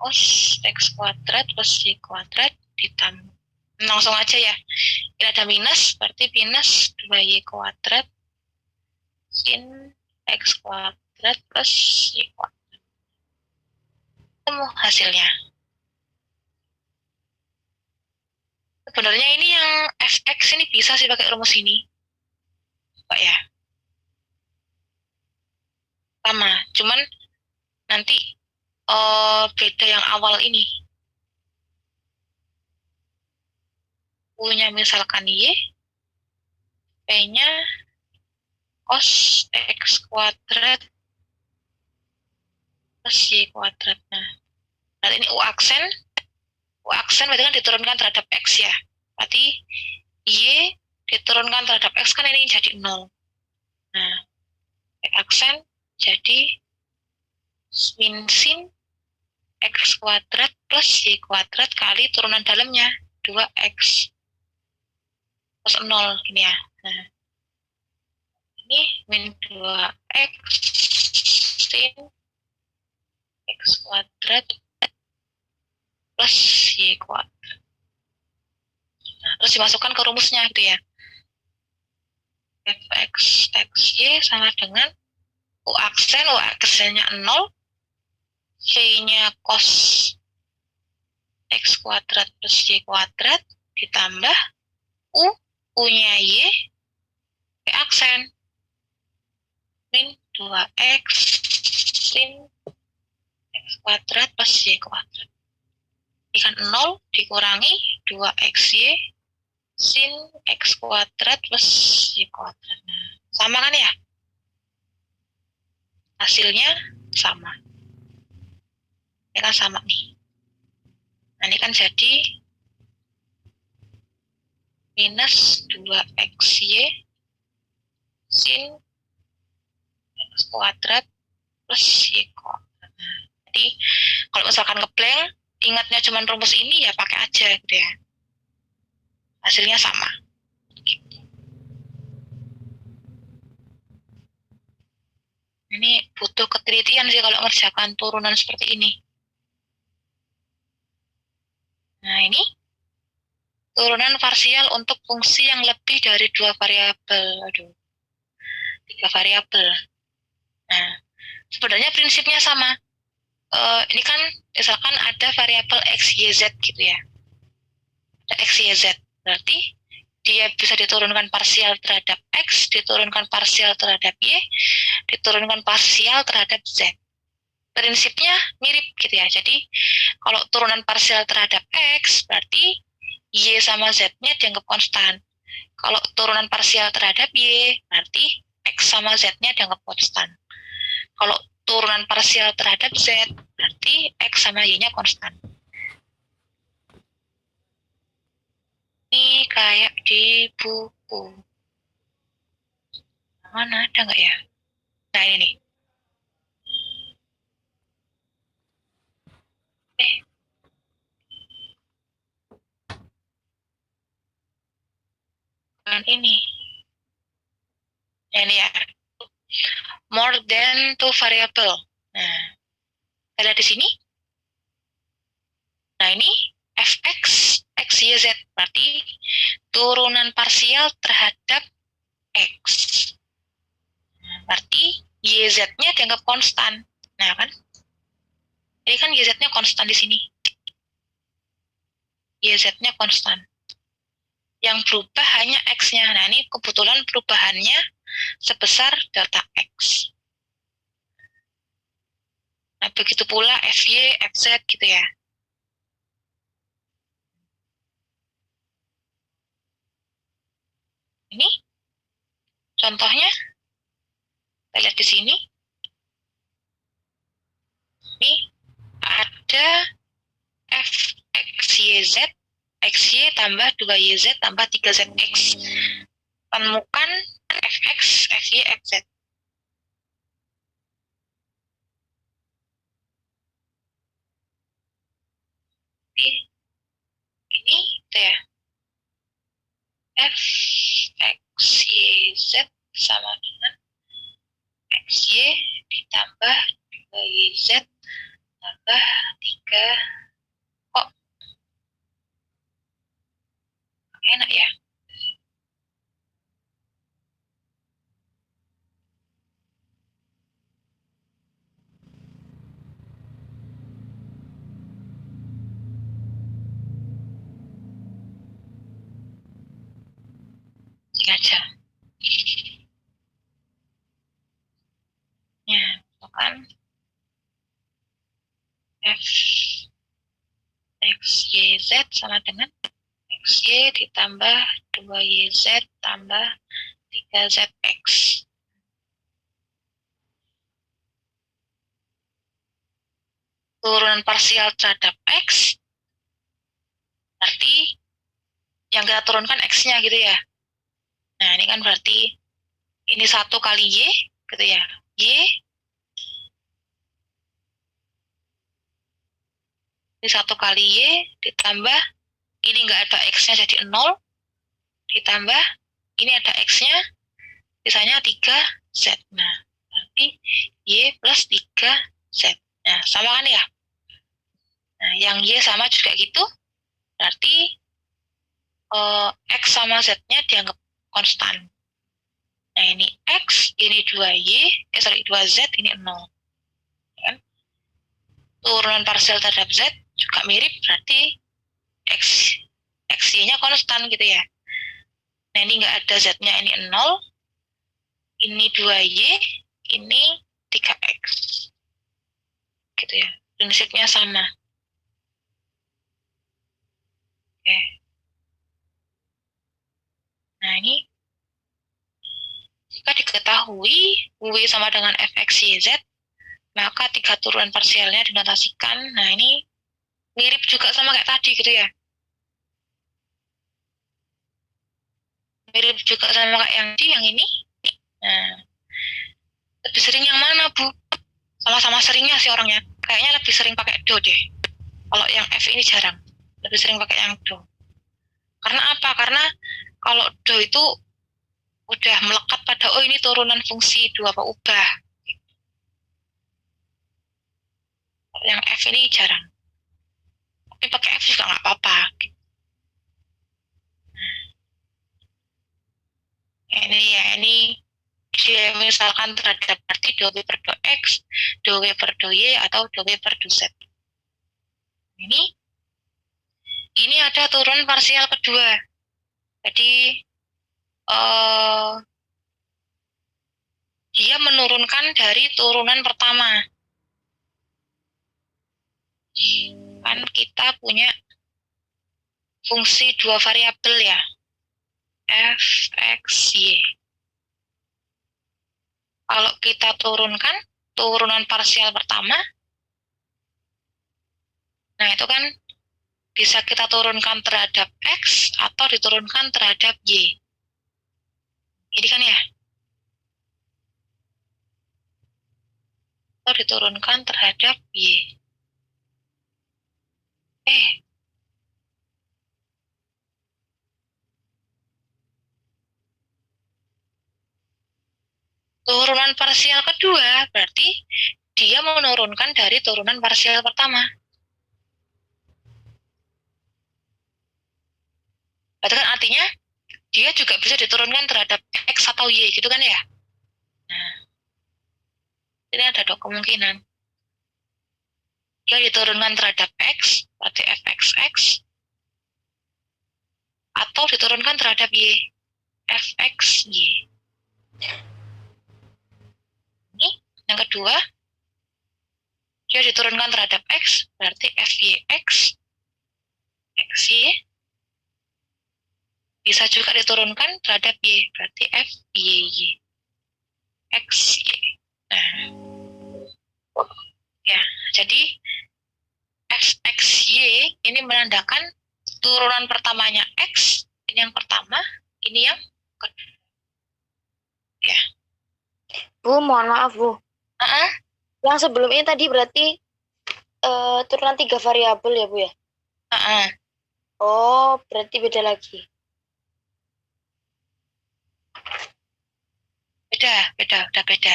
cos X kuadrat plus Y kuadrat ditambah. Langsung aja ya. Ini ada minus, berarti minus 2Y kuadrat sin X kuadrat plus Y kuadrat. Ketemu hasilnya. Sebenarnya ini yang fx ini bisa sih pakai rumus ini. Pak ya. Sama, cuman nanti beda yang awal ini. U-nya misalkan Y, P-nya cos X kuadrat plus Y kuadrat. Nah, berarti ini U aksen berarti kan diturunkan terhadap X ya. Berarti Y diturunkan terhadap X kan ini jadi 0. Nah, Y aksen jadi min sin X kuadrat plus Y kuadrat kali turunan dalamnya 2X. plus 0 gini ya. Nah, ini min 2x sin x kuadrat plus y kuadrat. Nah, terus dimasukkan ke rumusnya gitu ya. Fx xy sama dengan u aksennya 0, y-nya cos x kuadrat plus y kuadrat ditambah u-nya y, aksen min 2x sin x kuadrat plus y kuadrat. Ini kan 0 dikurangi 2xy sin x kuadrat plus y kuadrat. Nah, sama kan ya? Hasilnya sama. Ini kan sama nih. Nah, ini kan jadi minus 2xy sin x kuadrat plus y kuadrat. Nah, jadi kalau misalkan ngeblank, ingatnya cuma rumus ini ya pakai aja gitu ya. Hasilnya sama. Ini butuh ketelitian sih kalau ngerjakan turunan seperti ini. Nah, ini turunan parsial untuk fungsi yang lebih dari 2 variabel. 3 variabel. Nah, sebenarnya prinsipnya sama. Ini kan misalkan ada variabel x, y, z gitu ya. Ada x, y, z. Berarti dia bisa diturunkan parsial terhadap x, diturunkan parsial terhadap y, diturunkan parsial terhadap z. Prinsipnya mirip gitu ya. Jadi kalau turunan parsial terhadap x berarti y sama z-nya dianggap konstan. Kalau turunan parsial terhadap y berarti x sama z-nya dianggap konstan. Kalau turunan parsial terhadap z berarti x sama y-nya konstan. Ini kayak di buku. Mana ada nggak ya? Nah, ini nih. Dan ini. Ini ya. More than 2 variable. Nah, kita lihat di sini. Nah, ini fx, x, y, z. Berarti turunan parsial terhadap x. Nah, berarti y, z-nya dianggap konstan. Nah, kan? Jadi kan y, z-nya konstan di sini. Y, z-nya konstan. Yang berubah hanya x-nya. Nah, ini kebetulan perubahannya sebesar delta x. Nah, begitu pula fy, fz gitu ya. Ini contohnya, kita lihat di sini. Ini ada f, x, y, z, xy tambah 2yz tambah 3zx. Temukan fx, fy, fz. Ini gitu ya. F, x, y, z sama dengan xy ditambah 2yz tambah 3. Kok enak ya? Sini aja. Ya, kan f x, y, z sama dengan xy ditambah 2yz tambah 3zx. Turunan parsial terhadap x, berarti yang kita turunkan x-nya gitu ya. Nah, ini kan berarti ini 1 kali y, gitu ya. Y, ini 1 kali y, ditambah, ini nggak ada x-nya jadi 0, ditambah ini ada X-nya, sisanya 3Z. Nah, berarti Y plus 3Z. Nah, sama kan ya? Nah, yang Y sama juga gitu, berarti X sama Z-nya dianggap konstan. Nah, ini X, ini 2Z, ini 0. Kan? Turunan parsial terhadap Z juga mirip, berarti XY-nya konstan gitu ya. Nah, ini nggak ada Z-nya, ini 0. Ini 2Y, ini 3X. Gitu ya. Prinsipnya sama. Oke. Nah, ini jika diketahui W sama dengan Fx, YZ, maka 3 turunan parsialnya dinotasikan. Nah, ini mirip juga sama kayak tadi gitu ya. Mirip juga sama kayak yang ini. Nah, lebih sering yang mana, Bu? Sama-sama seringnya sih orangnya. Kayaknya lebih sering pakai do deh. Kalau yang F ini jarang. Lebih sering pakai yang do. Karena apa? Karena kalau do itu udah melekat pada, oh ini turunan fungsi do apa ubah. Kalau yang F ini jarang. Tapi pakai F juga nggak apa-apa. Ini dia misalkan terhadap arti do W per do X, do W per do Y, atau do W per do Z. Ini ada turun parsial kedua. Jadi dia menurunkan dari turunan pertama. Kan kita punya fungsi dua variabel ya, F, X, Y. Kalau kita turunkan turunan parsial pertama, nah itu kan bisa kita turunkan terhadap X atau diturunkan terhadap Y. Jadi kan ya, atau diturunkan terhadap Y. Turunan parsial kedua berarti dia menurunkan dari turunan parsial pertama. Berarti kan artinya dia juga bisa diturunkan terhadap X atau Y gitu kan ya. Nah, ini ada dua kemungkinan. Dia diturunkan terhadap X, berarti Fxx, atau diturunkan terhadap Y, Fxy. Ini yang kedua, dia diturunkan terhadap X, berarti Fyx, Xy. Bisa juga diturunkan terhadap Y, berarti Fyy, Xy. Nah, ya, jadi Fxy ini menandakan turunan pertamanya X, ini yang pertama, ini yang kedua. Ya.
Bu, mohon maaf, Bu. Yang sebelum ini tadi berarti turunan 3 variabel ya, Bu ya? Oh, berarti beda lagi.
Udah beda.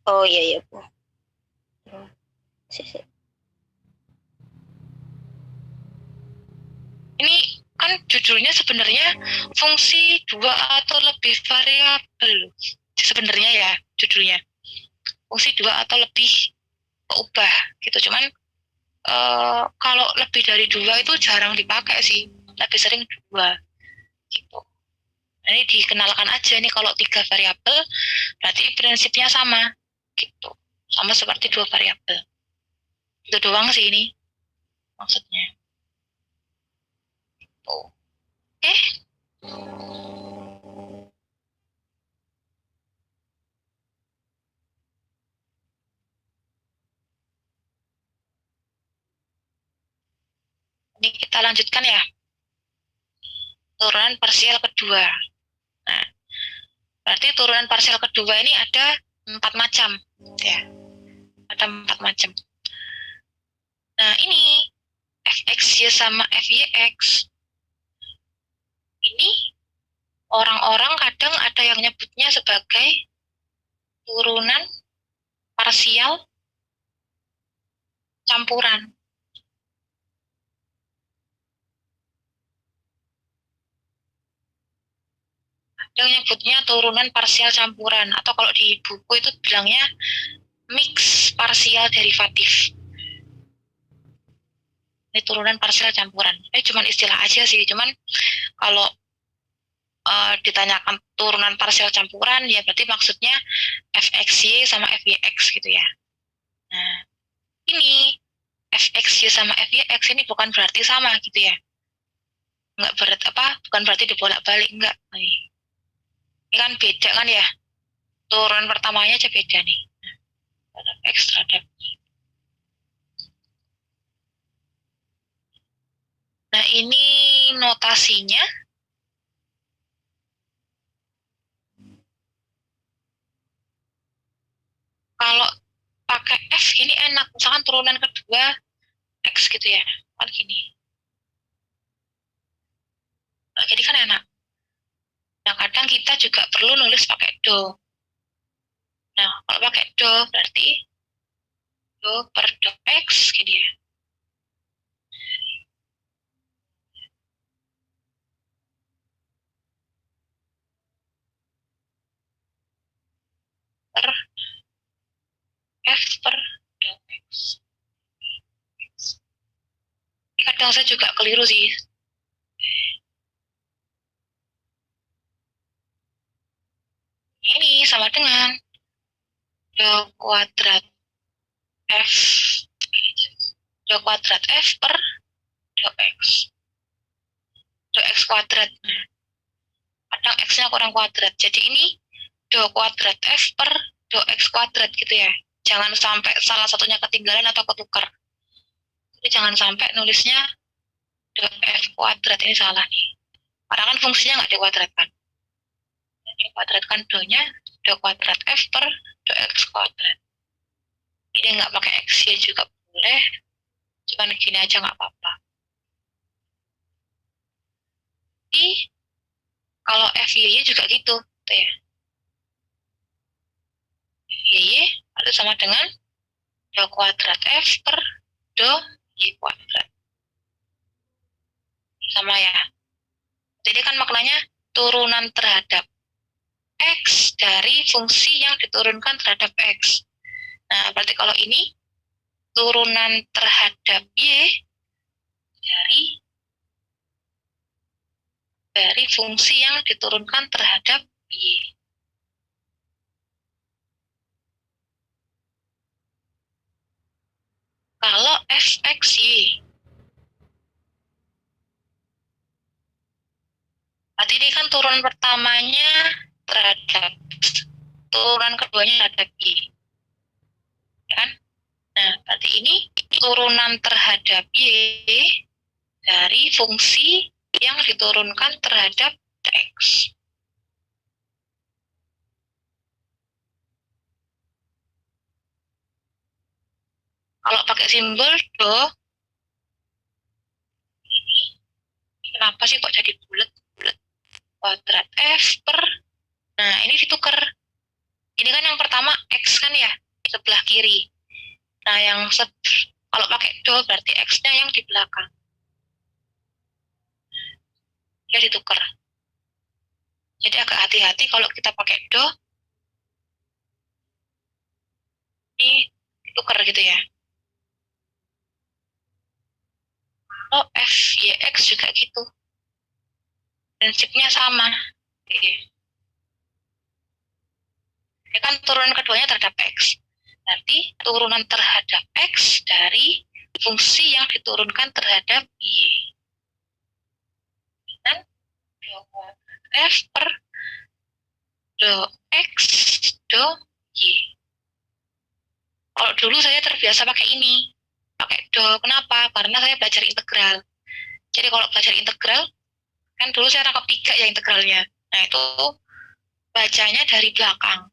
Oh iya, Bu.
Ini kan judulnya sebenarnya fungsi dua atau lebih variabel. Sebenarnya ya judulnya fungsi dua atau lebih ubah gitu. Cuman kalau lebih dari dua itu jarang dipakai sih. Lebih sering dua gitu. Ini dikenalkan aja nih kalau 3 variabel berarti prinsipnya sama gitu. Sama seperti 2 variabel. Itu doang sih ini maksudnya. Oke. Ini kita lanjutkan ya. Turunan parsial kedua. Nah, berarti turunan parsial kedua ini ada 4 macam ya. Ada 4 macam. Nah, ini Fxy sama Fyx. ini orang-orang kadang ada yang nyebutnya sebagai turunan parsial campuran. Ada yang nyebutnya turunan parsial campuran, atau kalau di buku itu bilangnya mix parsial derivatif. Ini turunan parsial campuran. Cuman istilah aja sih, cuman kalau ditanyakan turunan parsial campuran, ya berarti maksudnya fxy sama fyx gitu ya. Nah, ini fxy sama fyx ini bukan berarti sama gitu ya. Nggak berarti bukan berarti dibolak-balik, enggak. Ini kan beda kan ya. Turunan pertamanya aja beda nih. X terhadap Y. Nah, ini notasinya. Kalau pakai F ini enak, misalkan turunan kedua X gitu ya, kan gini. Nah, jadi kan enak. Nah, kadang kita juga perlu nulis pakai do. Nah, kalau pakai do berarti do per do X gini ya. Per F per do X. Kadang saya juga keliru sih. Ini sama dengan do kuadrat F do kuadrat F per do X. Do X kuadrat. Nah, kadang X-nya kurang kuadrat. Jadi ini do kuadrat F per do X kuadrat gitu ya. Jangan sampai salah satunya ketinggalan atau ketukar. Jadi jangan sampai nulisnya do F kuadrat, ini salah nih. Karena kan fungsinya nggak dikuadratkan. Dikuadratkan do-nya do kuadrat F per do X kuadrat. Ini nggak pakai X ya juga boleh. Cuman gini aja nggak apa-apa. Jadi kalau FYY juga gitu tuh ya. FYY itu sama dengan do kuadrat F per do Y kuadrat. Sama ya. Jadi kan maknanya turunan terhadap X dari fungsi yang diturunkan terhadap X. Nah, berarti kalau ini turunan terhadap Y dari fungsi yang diturunkan terhadap Y. Kalau fxy, berarti ini kan turunan pertamanya terhadap X, turunan keduanya terhadap Y. Kan? Nah, berarti ini turunan terhadap Y dari fungsi yang diturunkan terhadap X. Kalau pakai simbol do, kenapa sih kok jadi bulat kuadrat F per, nah ini ditukar. Ini kan yang pertama X kan ya, sebelah kiri. Nah yang kalau pakai do berarti X-nya yang di belakang. Ya ditukar. Jadi agak hati-hati kalau kita pakai do, ini ditukar gitu ya. Kalau FYX juga gitu. Prinsipnya sama. Ini kan turunan keduanya terhadap X. Berarti turunan terhadap X dari fungsi yang diturunkan terhadap Y. Dan do kuadrat F per do X do Y. Kalau dulu saya terbiasa pakai ini. Pakai do. Kenapa? Karena saya belajar integral. Jadi kalau belajar integral, kan dulu saya rangkap 3 ya integralnya. Nah itu bacanya dari belakang.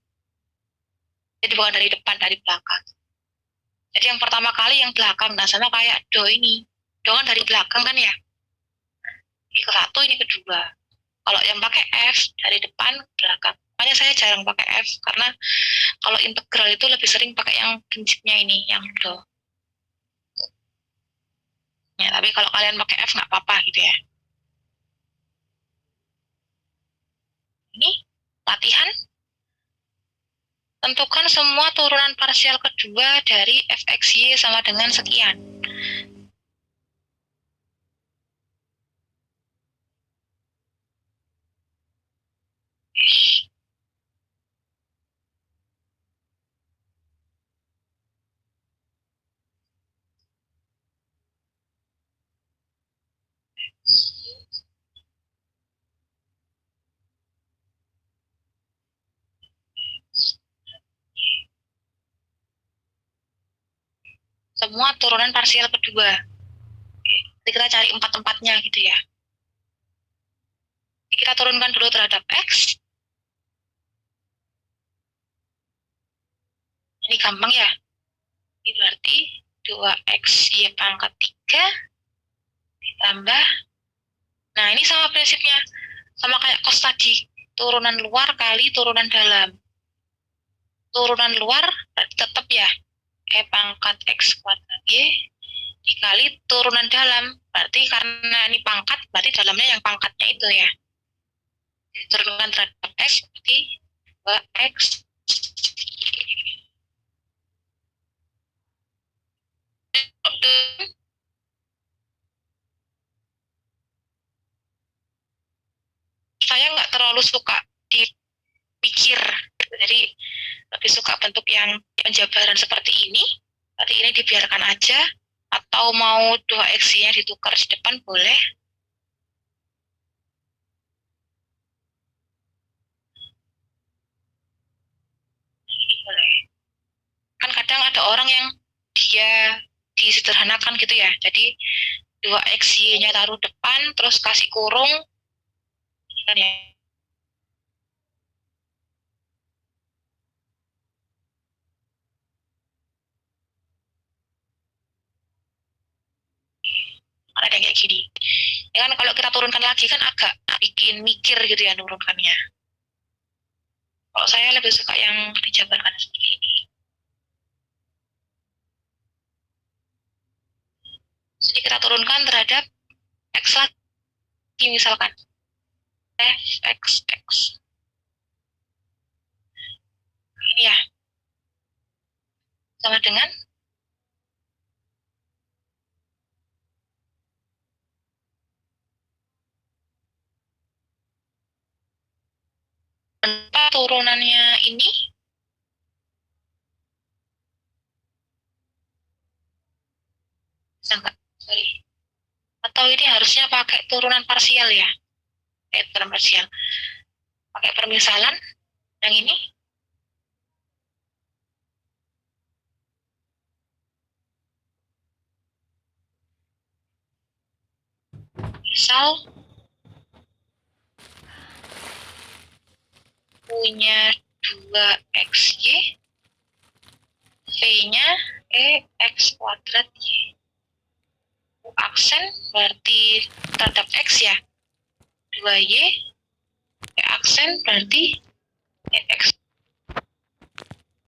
Jadi bukan dari depan, dari belakang. Jadi yang pertama kali yang belakang, nah sama kayak do ini. Do kan dari belakang kan ya. Ini ke-1, ini kedua. Kalau yang pakai F dari depan ke belakang. Makanya saya jarang pakai F karena kalau integral itu lebih sering pakai yang prinsipnya ini, yang do. Ya, tapi kalau kalian pakai F nggak apa-apa gitu ya. Ini latihan. Tentukan semua turunan parsial kedua dari fxy sama dengan sekian. Semua turunan parsial kedua. Jadi kita cari empat-empatnya gitu ya. Jadi kita turunkan dulu terhadap X. Ini gampang ya. Ini berarti 2xy pangkat 3 ditambah. Nah, ini sama prinsipnya. Sama kayak cos tadi. Turunan luar kali turunan dalam. Turunan luar berarti tetap ya. E pangkat X kuadrat Y dikali turunan dalam. Berarti karena ini pangkat, berarti dalamnya yang pangkatnya itu ya. Turunkan terhadap X berarti 2x. Saya nggak terlalu suka dipikir, jadi lebih suka bentuk yang penjabaran seperti ini. Berarti ini dibiarkan aja, atau mau 2x-nya ditukar di depan boleh. Ini boleh. Kan kadang ada orang yang dia disederhanakan gitu ya, jadi 2xy-nya taruh depan, terus kasih kurung, kan ya. Ada yang kayak gini. Ya kan kalau kita turunkan lagi kan agak bikin mikir gitu ya nurunkannya. Kalau saya lebih suka yang dijabarkan seperti ini. Jadi kita turunkan terhadap X lagi misalkan. fxx. Ini ya. Sama dengan turunannya ini bisa nggak? Sorry. Atau ini harusnya pakai turunan parsial ya? Turunan parsial. Pakai permisalan yang ini. Misal punya 2xy, V-nya x kuadrat y. Aksen berarti terhadap x ya, 2y, aksen berarti x